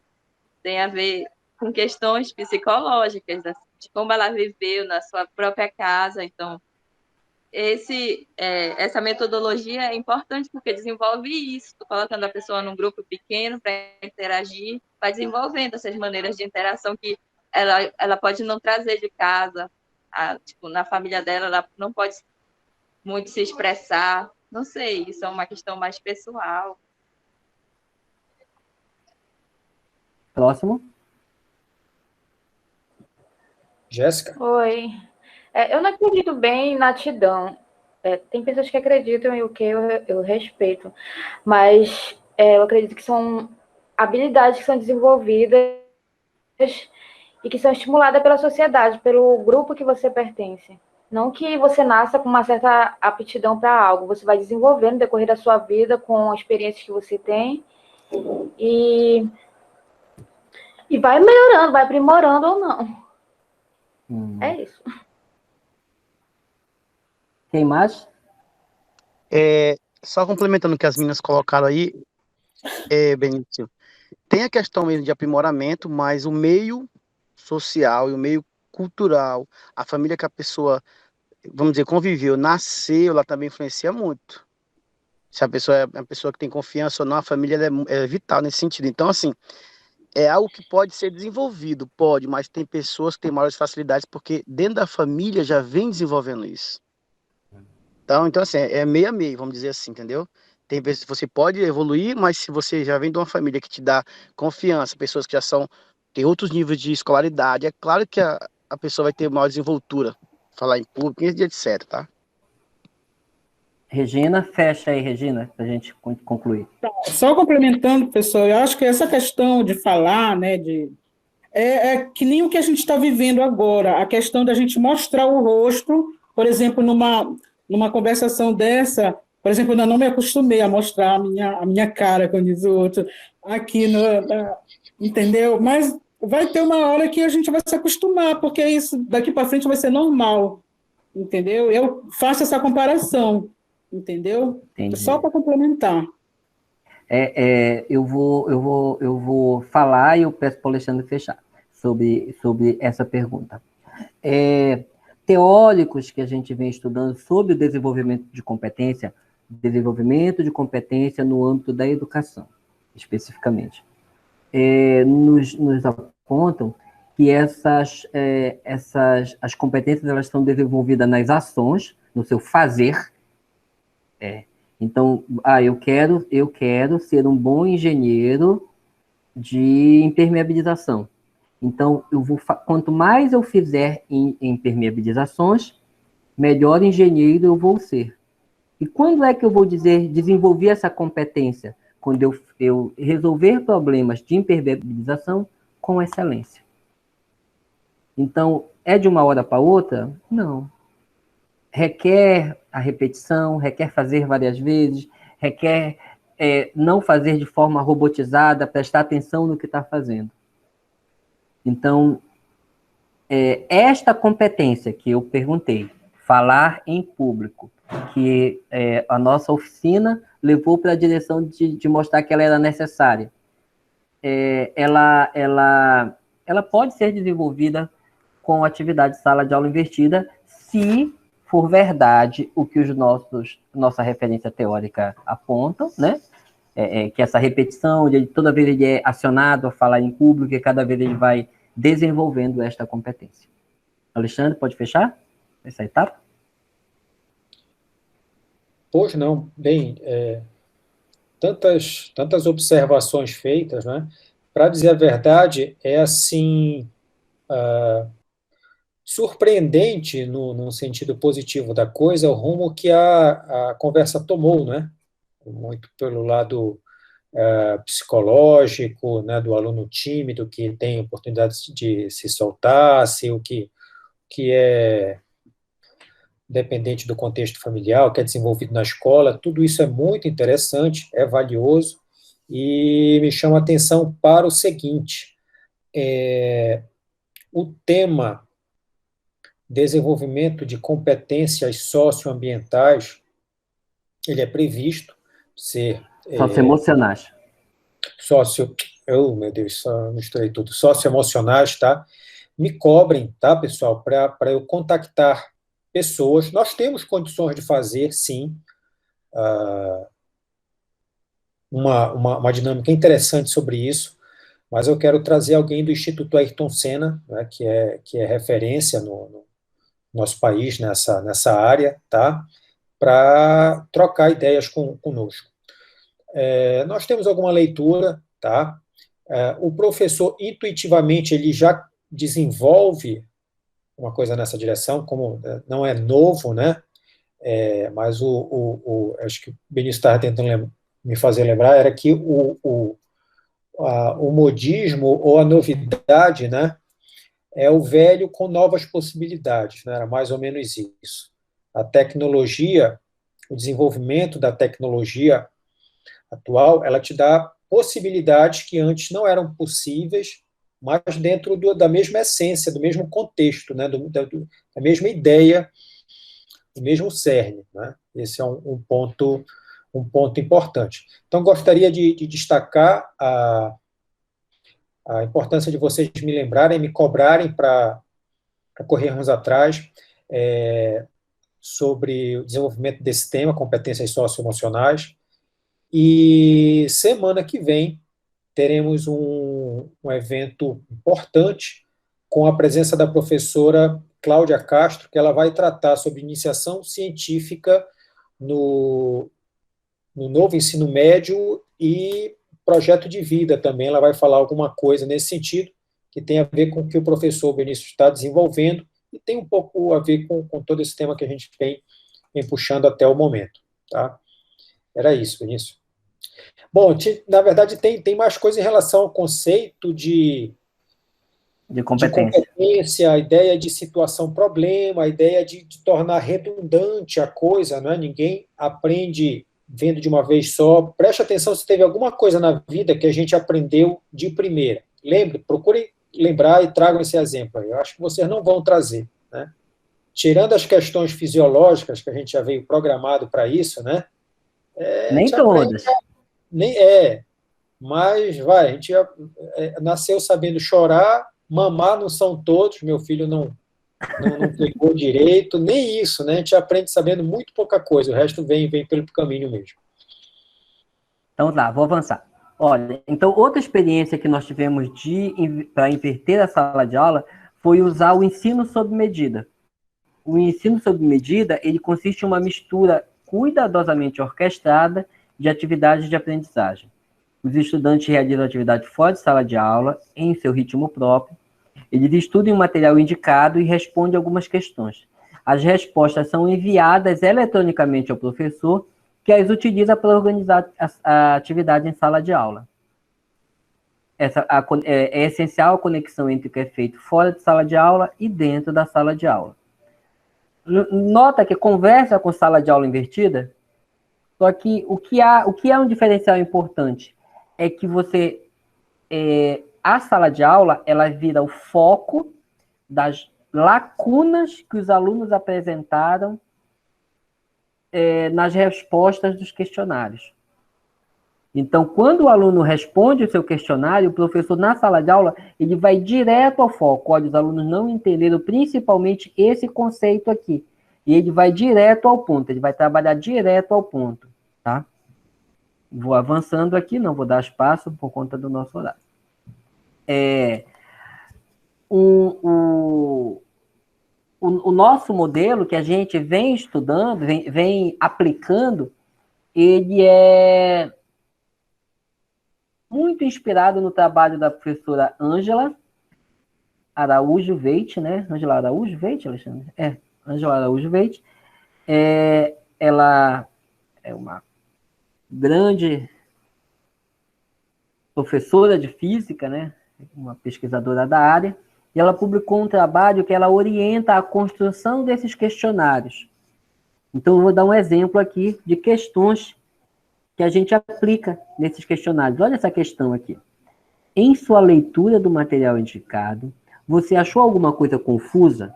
tem a ver com questões psicológicas, assim, de como ela viveu na sua própria casa. Então, essa metodologia é importante porque desenvolve isso, colocando a pessoa num grupo pequeno para interagir, vai desenvolvendo essas maneiras de interação que ela pode não trazer de casa, tipo, na família dela, ela não pode muito se expressar, não sei, isso é uma questão mais pessoal. Próximo. Jéssica? Oi. Eu não acredito bem em natidão. Tem pessoas que acreditam e o que eu respeito, mas eu acredito que são habilidades que são desenvolvidas e que são estimuladas pela sociedade, pelo grupo que você pertence. Não que você nasça com uma certa aptidão para algo, você vai desenvolvendo no decorrer da sua vida com experiências que você tem e vai melhorando, vai aprimorando ou não. É isso. Quem mais? Só complementando o que as meninas colocaram aí, Benício, tem a questão mesmo de aprimoramento, mas o meio social e o meio cultural, a família que a pessoa, vamos dizer, conviveu, nasceu, ela também influencia muito. Se a pessoa é uma pessoa que tem confiança ou não, a família ela é vital nesse sentido. Então, assim, é algo que pode ser desenvolvido, pode, mas tem pessoas que têm maiores facilidades porque dentro da família já vem desenvolvendo isso. Então assim, é meio a meio, vamos dizer assim, entendeu? Tem vezes que você pode evoluir, mas se você já vem de uma família que te dá confiança, pessoas que já tem outros níveis de escolaridade, é claro que a pessoa vai ter maior desenvoltura, falar em público, e etc, tá? Regina, fecha aí, Regina, para a gente concluir. Só complementando, pessoal, eu acho que essa questão de falar, né, é que nem o que a gente está vivendo agora, a questão da gente mostrar o rosto, por exemplo, numa conversação dessa, por exemplo, eu ainda não me acostumei a mostrar a minha cara, como diz o outro, aqui, entendeu? Mas vai ter uma hora que a gente vai se acostumar, porque isso daqui para frente vai ser normal, entendeu? Eu faço essa comparação, entendeu? Entendi. Só para complementar. Eu vou falar e eu peço para o Alexandre fechar sobre essa pergunta. Teóricos que a gente vem estudando sobre o desenvolvimento de competência no âmbito da educação, especificamente, nos apontam que as competências elas são desenvolvidas nas ações, no seu fazer. Então, eu quero ser um bom engenheiro de impermeabilização. Então, quanto mais eu fizer em impermeabilizações, melhor engenheiro eu vou ser. E quando é que eu vou desenvolver essa competência? Quando eu resolver problemas de impermeabilização com excelência. Então, é de uma hora para outra? Não. Requer a repetição, requer fazer várias vezes, requer não fazer de forma robotizada, prestar atenção no que está fazendo. Então, esta competência que eu perguntei, falar em público, que a nossa oficina levou para a direção de mostrar que ela era necessária, ela pode ser desenvolvida com atividade de sala de aula invertida, se for verdade o que nossa referência teórica apontam, né? Que essa repetição, toda vez ele é acionado a falar em público e cada vez ele vai desenvolvendo esta competência. Alexandre, pode fechar essa etapa? Pois não, bem, tantas observações feitas, né? Para dizer a verdade, é assim, surpreendente, no sentido positivo da coisa, o rumo que a conversa tomou, né? Muito pelo lado psicológico, né, do aluno tímido que tem oportunidade de se soltar, se o que é dependente do contexto familiar, o que é desenvolvido na escola, tudo isso é muito interessante, é valioso, e me chama a atenção para o seguinte, o tema desenvolvimento de competências socioambientais, ele é previsto ser Socioemocionais. meu Deus, só misturei tudo, socioemocionais, tá? Me cobrem, tá, pessoal, para eu contactar pessoas. Nós temos condições de fazer, sim, uma dinâmica interessante sobre isso, mas eu quero trazer alguém do Instituto Ayrton Senna, né, que é referência no nosso país nessa área, tá? Para trocar ideias conosco. Nós temos alguma leitura, tá? O professor, intuitivamente, ele já desenvolve uma coisa nessa direção, como não é novo, né? Mas acho que o Benício estava tentando me fazer lembrar, era que o modismo ou a novidade, né? É o velho com novas possibilidades, né? Era mais ou menos isso. A tecnologia, o desenvolvimento da tecnologia atual, ela te dá possibilidades que antes não eram possíveis, mas dentro da mesma essência, do mesmo contexto, né? Da mesma ideia, do mesmo cerne, né? Esse é um ponto importante. Então, gostaria de destacar a importância de vocês me lembrarem, me cobrarem para corrermos atrás sobre o desenvolvimento desse tema, competências socioemocionais. E semana que vem teremos um evento importante com a presença da professora Cláudia Castro, que ela vai tratar sobre iniciação científica no novo ensino médio e projeto de vida também. Ela vai falar alguma coisa nesse sentido, que tem a ver com o que o professor Benício está desenvolvendo e tem um pouco a ver com todo esse tema que a gente vem puxando até o momento. Tá? Era isso, Benício. Bom, na verdade, tem mais coisa em relação ao conceito de competência, a ideia de situação-problema, a ideia de tornar redundante a coisa, né? Ninguém aprende vendo de uma vez só. Preste atenção se teve alguma coisa na vida que a gente aprendeu de primeira. Procurem lembrar e tragam esse exemplo aí. Eu acho que vocês não vão trazer, né? Tirando as questões fisiológicas, que a gente já veio programado para isso, né? Nem todas. Mas a gente nasceu sabendo chorar, mamar não são todos, meu filho não pegou direito, nem isso, né? A gente aprende sabendo muito pouca coisa, o resto vem pelo caminho mesmo. Então tá, vou avançar. Olha, então outra experiência que nós tivemos para inverter a sala de aula foi usar o ensino sob medida. O ensino sob medida, ele consiste em uma mistura cuidadosamente orquestrada de atividades de aprendizagem. Os estudantes realizam atividade fora de sala de aula, em seu ritmo próprio. Eles estudam o material indicado e respondem algumas questões. As respostas são enviadas eletronicamente ao professor, que as utiliza para organizar a atividade em sala de aula. É essencial a conexão entre o que é feito fora de sala de aula e dentro da sala de aula. Nota que conversa com sala de aula invertida, só que o que é um diferencial importante é que a sala de aula, ela vira o foco das lacunas que os alunos apresentaram nas respostas dos questionários. Então, quando o aluno responde o seu questionário, o professor, na sala de aula, ele vai direto ao foco. Olha, os alunos não entenderam principalmente esse conceito aqui. E ele vai direto ao ponto, ele vai trabalhar direto ao ponto, tá? Vou avançando aqui, não vou dar espaço por conta do nosso horário. o nosso modelo que a gente vem estudando, vem aplicando, ele é muito inspirado no trabalho da professora Ângela Araújo Veit, né? Ângela Araújo Veit, Alexandre? Ângela Araújo Veit. Ela é uma grande professora de física, né? Uma pesquisadora da área, e ela publicou um trabalho que ela orienta a construção desses questionários. Então, eu vou dar um exemplo aqui de questões que a gente aplica nesses questionários. Olha essa questão aqui. Em sua leitura do material indicado, você achou alguma coisa confusa?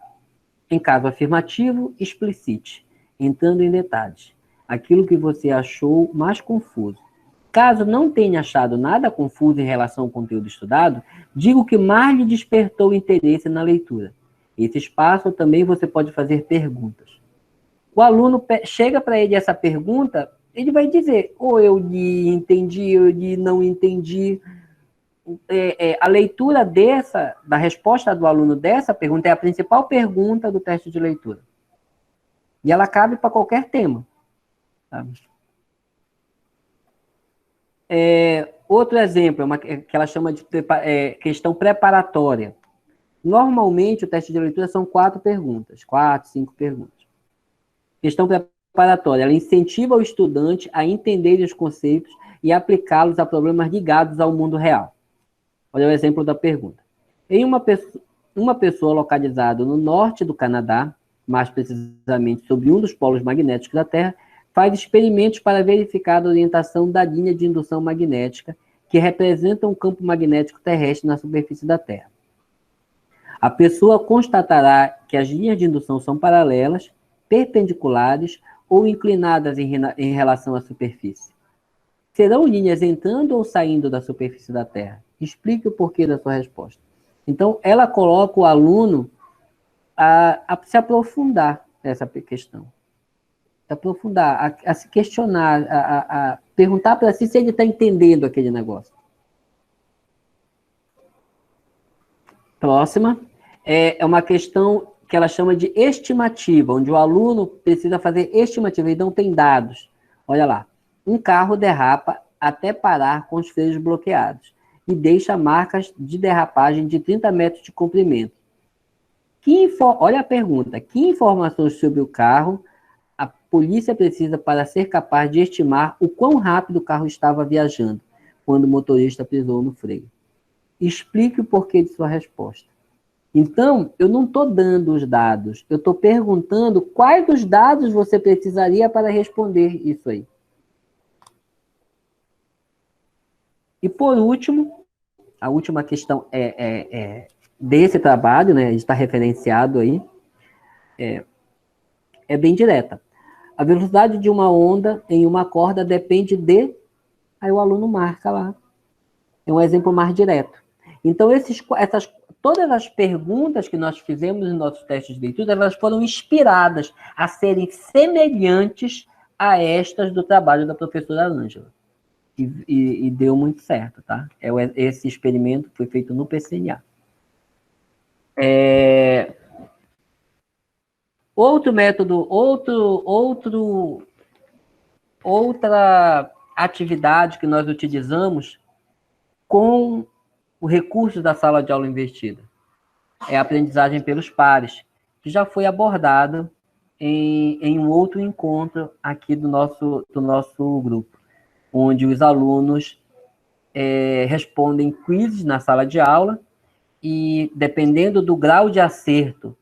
Em caso afirmativo, explicite, entrando em detalhes, aquilo que você achou mais confuso. Caso não tenha achado nada confuso em relação ao conteúdo estudado, diga o que mais lhe despertou interesse na leitura. Nesse espaço também você pode fazer perguntas. O aluno chega para ele essa pergunta, ele vai dizer, ou eu lhe entendi, ou eu lhe não entendi. A leitura da resposta do aluno dessa pergunta é a principal pergunta do teste de leitura. E ela cabe para qualquer tema. Tá? Outro exemplo, que ela chama de questão preparatória. Normalmente, o teste de leitura são 4 perguntas, 4, 5 perguntas. Questão preparatória, ela incentiva o estudante a entender os conceitos e aplicá-los a problemas ligados ao mundo real. Olha o exemplo da pergunta. Em uma pessoa localizada no norte do Canadá, mais precisamente sobre um dos polos magnéticos da Terra, faz experimentos para verificar a orientação da linha de indução magnética que representa um campo magnético terrestre na superfície da Terra. A pessoa constatará que as linhas de indução são paralelas, perpendiculares ou inclinadas em relação à superfície. Serão linhas entrando ou saindo da superfície da Terra? Explique o porquê da sua resposta. Então, ela coloca o aluno a se aprofundar nessa questão. Se aprofundar, a se questionar, a perguntar para si se ele está entendendo aquele negócio. Próxima. É uma questão que ela chama de estimativa, onde o aluno precisa fazer estimativa, ele não tem dados. Olha lá. Um carro derrapa até parar com os freios bloqueados e deixa marcas de derrapagem de 30 metros de comprimento. Olha a pergunta. Que informações sobre o carro a polícia precisa para ser capaz de estimar o quão rápido o carro estava viajando quando o motorista pisou no freio? Explique o porquê de sua resposta. Então, eu não estou dando os dados, eu estou perguntando quais dos dados você precisaria para responder isso aí. E, por último, a última questão desse trabalho, né, está referenciado aí, é bem direta. A velocidade de uma onda em uma corda depende de... Aí o aluno marca lá. É um exemplo mais direto. Então, todas as perguntas que nós fizemos nos nossos testes de leitura, elas foram inspiradas a serem semelhantes a estas do trabalho da professora Ângela. E deu muito certo, tá? Esse experimento foi feito no PCNA. Outro método, outra atividade que nós utilizamos com o recurso da sala de aula invertida é a aprendizagem pelos pares, que já foi abordado em um outro encontro aqui do nosso grupo, onde os alunos respondem quizzes na sala de aula e, dependendo do grau de acerto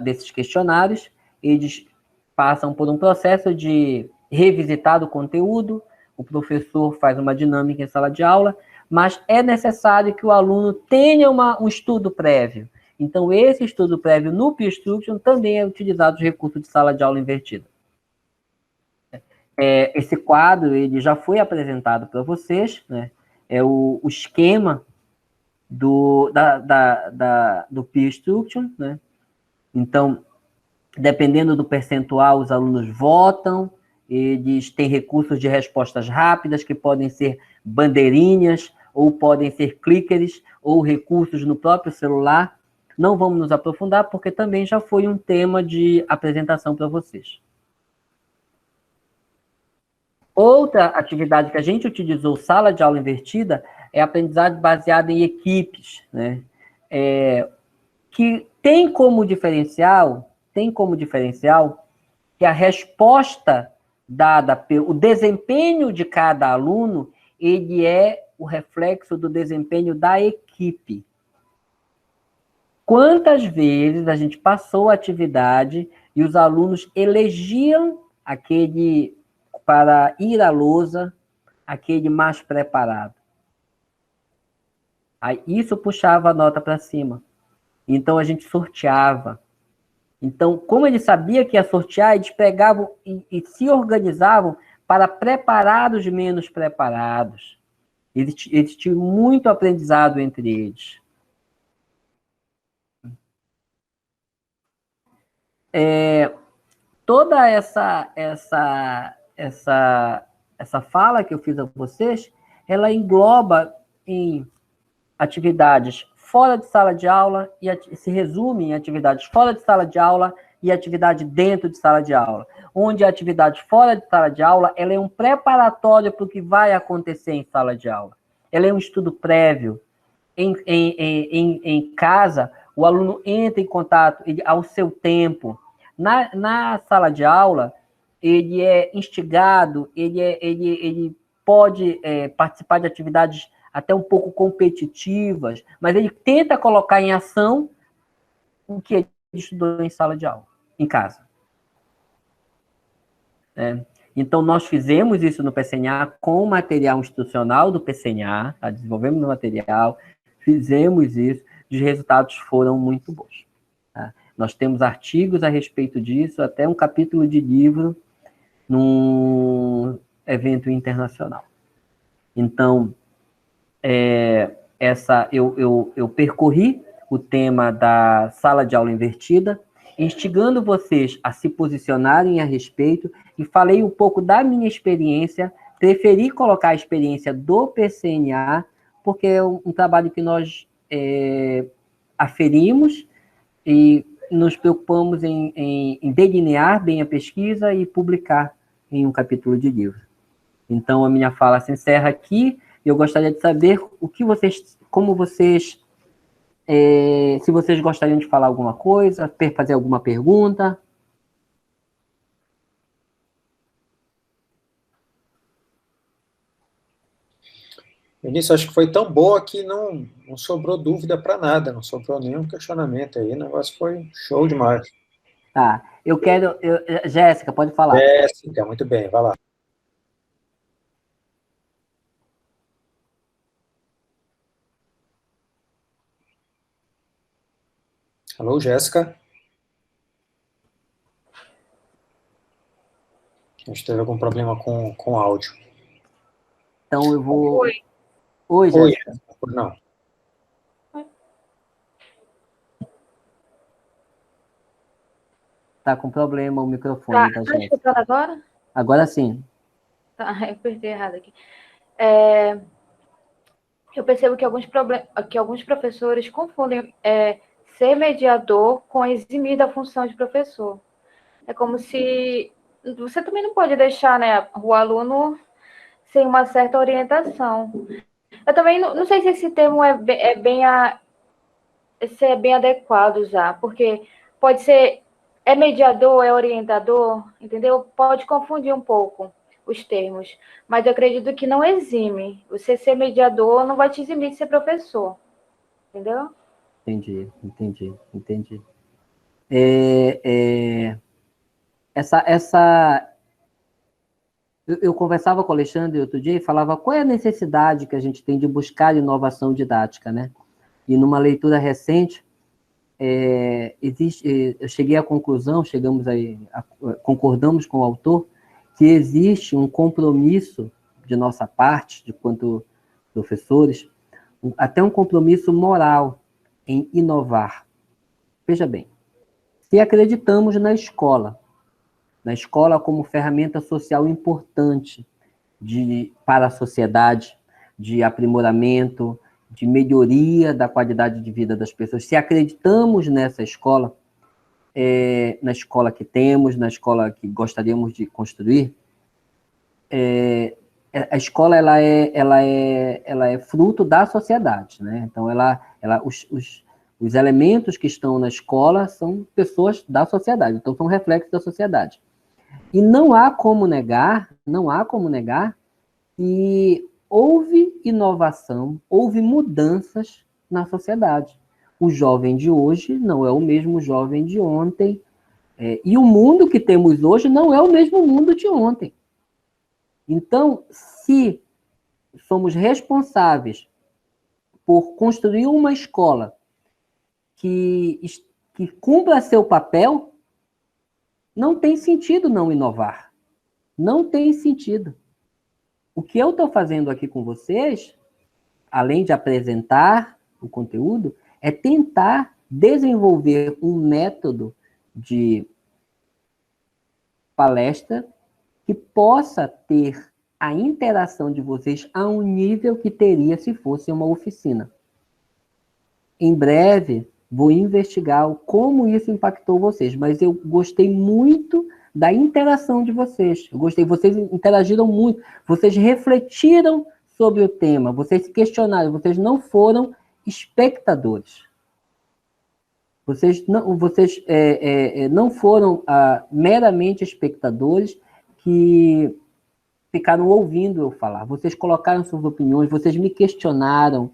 desses questionários, eles passam por um processo de revisitar o conteúdo, o professor faz uma dinâmica em sala de aula, mas é necessário que o aluno tenha um estudo prévio. Então, esse estudo prévio no Peer Instruction também é utilizado os recursos de sala de aula invertida. Esse quadro ele já foi apresentado para vocês, né? É o esquema do Peer Instruction, né? Então, dependendo do percentual, os alunos votam, eles têm recursos de respostas rápidas, que podem ser bandeirinhas, ou podem ser clickers, ou recursos no próprio celular. não vamos nos aprofundar, porque também já foi um tema de apresentação para vocês. Outra atividade que a gente utilizou, sala de aula invertida, é a aprendizagem baseada em equipes, né? Que tem como diferencial que a resposta dada, o desempenho de cada aluno, ele é o reflexo do desempenho da equipe. Quantas vezes a gente passou a atividade e os alunos elegiam aquele, para ir à lousa, aquele mais preparado? Aí, isso puxava a nota para cima. Então, a gente sorteava. Então, como ele sabia que ia sortear, eles pegavam e se organizavam para preparar os menos preparados. Eles tinham muito aprendizado entre eles. Toda essa fala que eu fiz a vocês, ela engloba em atividades fora de sala de aula, e se resume em atividades fora de sala de aula e atividade dentro de sala de aula. Onde a atividade fora de sala de aula, ela é um preparatório para o que vai acontecer em sala de aula. Ela é um estudo prévio. Em casa, o aluno entra em contato ao seu tempo. Na sala de aula, ele é instigado, ele pode participar de atividades até um pouco competitivas, mas ele tenta colocar em ação o que ele estudou em sala de aula, em casa. Então, nós fizemos isso no PCNA com o material institucional do PCNA, tá? Desenvolvemos o material, fizemos isso, os resultados foram muito bons. Tá? Nós temos artigos a respeito disso, até um capítulo de livro num evento internacional. Então, eu percorri o tema da sala de aula invertida, instigando vocês a se posicionarem a respeito, e falei um pouco da minha experiência, preferi colocar a experiência do PCNA, porque é um trabalho que nós aferimos e nos preocupamos em delinear bem a pesquisa e publicar em um capítulo de livro. Então, a minha fala se encerra aqui. Eu gostaria de saber se vocês gostariam de falar alguma coisa, fazer alguma pergunta. Vinícius, acho que foi tão boa que não sobrou dúvida para nada, não sobrou nenhum questionamento aí, o negócio foi show demais. Tá, Jéssica, pode falar. Jéssica, muito bem, vai lá. Alô, Jéssica? A gente teve algum problema com o áudio. Então, eu vou... Oi, Jéssica. Não. Tá com problema o microfone, tá, Jéssica? Tá escutando agora? Agora sim. Tá, eu apertei errado aqui. Eu percebo que alguns professores confundem ser mediador com eximir da função de professor. É como se... Você também não pode deixar, né, o aluno sem uma certa orientação. Eu também não sei se esse termo é bem adequado já, porque pode ser mediador, é orientador, entendeu? Pode confundir um pouco os termos, mas eu acredito que não exime. Você ser mediador não vai te eximir de ser professor, entendeu? Entendi. Eu conversava com o Alexandre outro dia e falava qual é a necessidade que a gente tem de buscar inovação didática, né? E numa leitura recente, eu cheguei à conclusão, concordamos com o autor, que existe um compromisso de nossa parte, de quanto professores, até um compromisso moral em inovar. Veja bem, se acreditamos na escola como ferramenta social importante para a sociedade, de aprimoramento, de melhoria da qualidade de vida das pessoas, se acreditamos nessa escola, na escola que temos, na escola que gostaríamos de construir, a escola ela é fruto da sociedade, né? Então, os elementos que estão na escola são pessoas da sociedade, então são reflexos da sociedade. E não há como negar que houve inovação, houve mudanças na sociedade. O jovem de hoje não é o mesmo jovem de ontem, e o mundo que temos hoje não é o mesmo mundo de ontem. Então, se somos responsáveis por construir uma escola que cumpra seu papel, não tem sentido não inovar. Não tem sentido. O que eu estou fazendo aqui com vocês, além de apresentar o conteúdo, é tentar desenvolver um método de palestra que possa ter a interação de vocês a um nível que teria se fosse uma oficina. Em breve, vou investigar como isso impactou vocês, mas eu gostei muito da interação de vocês. Vocês interagiram muito, vocês refletiram sobre o tema, vocês se questionaram, vocês não foram espectadores. Vocês não foram meramente espectadores que ficaram ouvindo eu falar. Vocês colocaram suas opiniões, vocês me questionaram,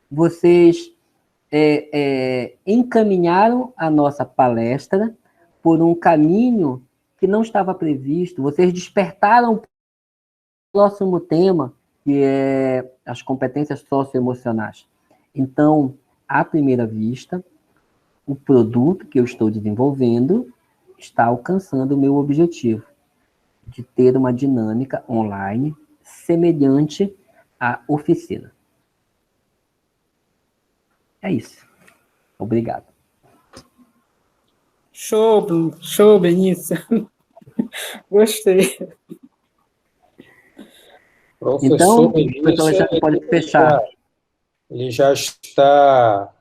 vocês encaminharam a nossa palestra por um caminho que não estava previsto. Vocês despertaram o próximo tema, que é as competências socioemocionais. Então, à primeira vista, o produto que eu estou desenvolvendo está alcançando o meu objetivo de ter uma dinâmica online semelhante à oficina. É isso. Obrigado. Show, Benício. Gostei. Professor Então, Benício, já pode fechar. Ele já está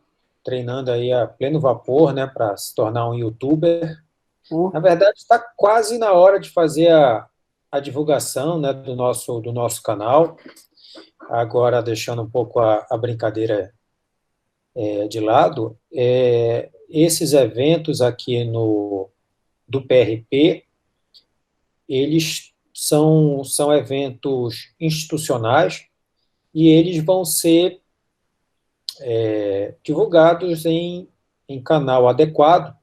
treinando aí a pleno vapor, né, para se tornar um youtuber. Na verdade, está quase na hora de fazer a divulgação, né, do nosso canal. Agora, deixando um pouco a brincadeira de lado, esses eventos aqui do PRP, eles são eventos institucionais e eles vão ser divulgados em canal adequado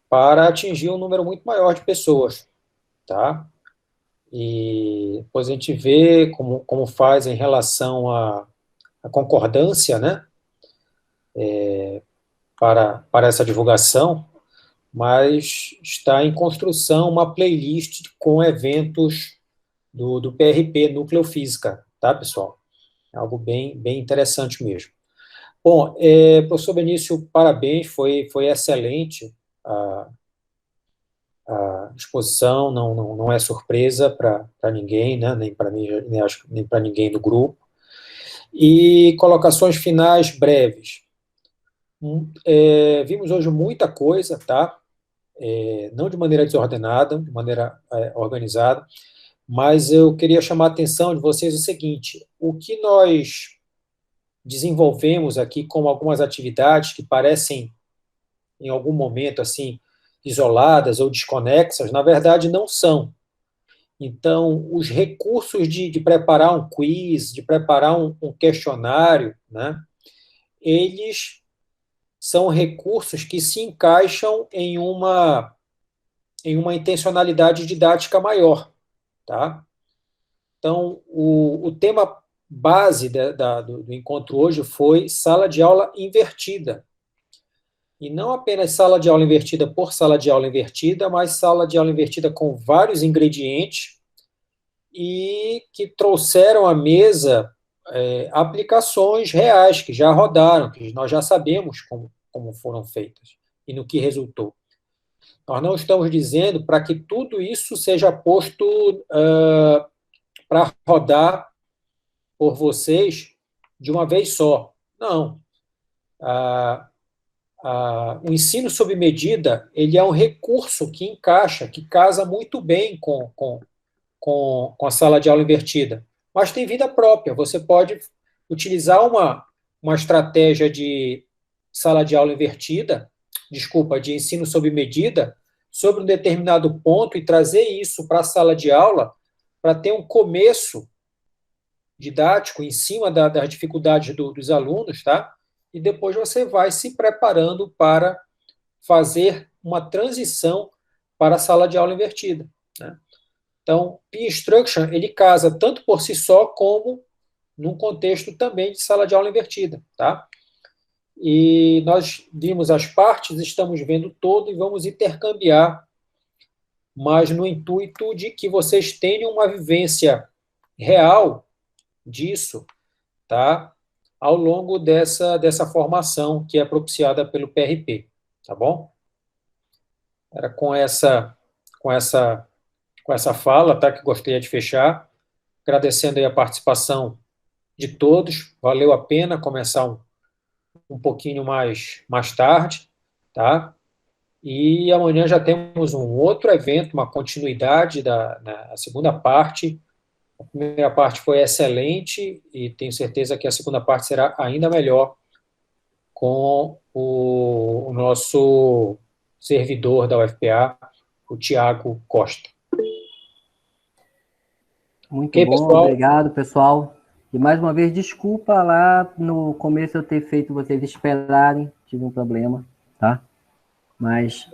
para atingir um número muito maior de pessoas, tá? E depois a gente vê como faz em relação à concordância, né? Para essa divulgação, mas está em construção uma playlist com eventos do PRP, Núcleo Física, tá, pessoal? É algo bem interessante mesmo. Bom, professor Benício, parabéns, foi excelente a exposição, não é surpresa para ninguém, né, nem para mim, nem para ninguém do grupo. E colocações finais breves. Vimos hoje muita coisa, tá? Não de maneira desordenada, de maneira organizada, mas eu queria chamar a atenção de vocês o seguinte: o que nós desenvolvemos aqui como algumas atividades que parecem, em algum momento, assim, isoladas ou desconexas, na verdade não são. Então, os recursos de preparar um quiz, de preparar um questionário, né, eles são recursos que se encaixam em uma intencionalidade didática maior, tá? Então, o tema base do encontro hoje foi sala de aula invertida. E não apenas sala de aula invertida por sala de aula invertida, mas sala de aula invertida com vários ingredientes e que trouxeram à mesa aplicações reais que já rodaram, que nós já sabemos como foram feitas e no que resultou. Nós não estamos dizendo para que tudo isso seja posto para rodar por vocês de uma vez só. Não. O ensino sob medida, ele é um recurso que encaixa, que casa muito bem com a sala de aula invertida, mas tem vida própria. Você pode utilizar uma estratégia de sala de aula invertida, de ensino sob medida, sobre um determinado ponto e trazer isso para a sala de aula para ter um começo didático em cima das dificuldades dos alunos, tá? E depois você vai se preparando para fazer uma transição para a sala de aula invertida, né? Então, Peer Instruction, ele casa tanto por si só, como num contexto também de sala de aula invertida, tá? E nós vimos as partes, estamos vendo todo e vamos intercambiar, mas no intuito de que vocês tenham uma vivência real disso, tá? Ao longo dessa formação que é propiciada pelo PRP, tá bom? Era com essa fala, tá, que gostaria de fechar, agradecendo aí a participação de todos. Valeu a pena começar um pouquinho mais tarde, tá? E amanhã já temos um outro evento, uma continuidade na segunda parte. A primeira parte foi excelente e tenho certeza que a segunda parte será ainda melhor com o nosso servidor da UFPA, o Tiago Costa. Muito Ok, bom, pessoal? obrigado, pessoal. E mais uma vez, desculpa lá no começo eu ter feito vocês esperarem, tive um problema, tá? Mas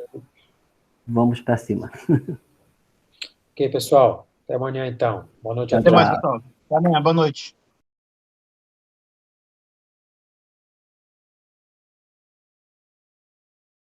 vamos para cima. Ok, pessoal. Até amanhã, então. Boa noite a Tchau, todos. tchau. Até mais, pessoal. Até amanhã. Boa noite.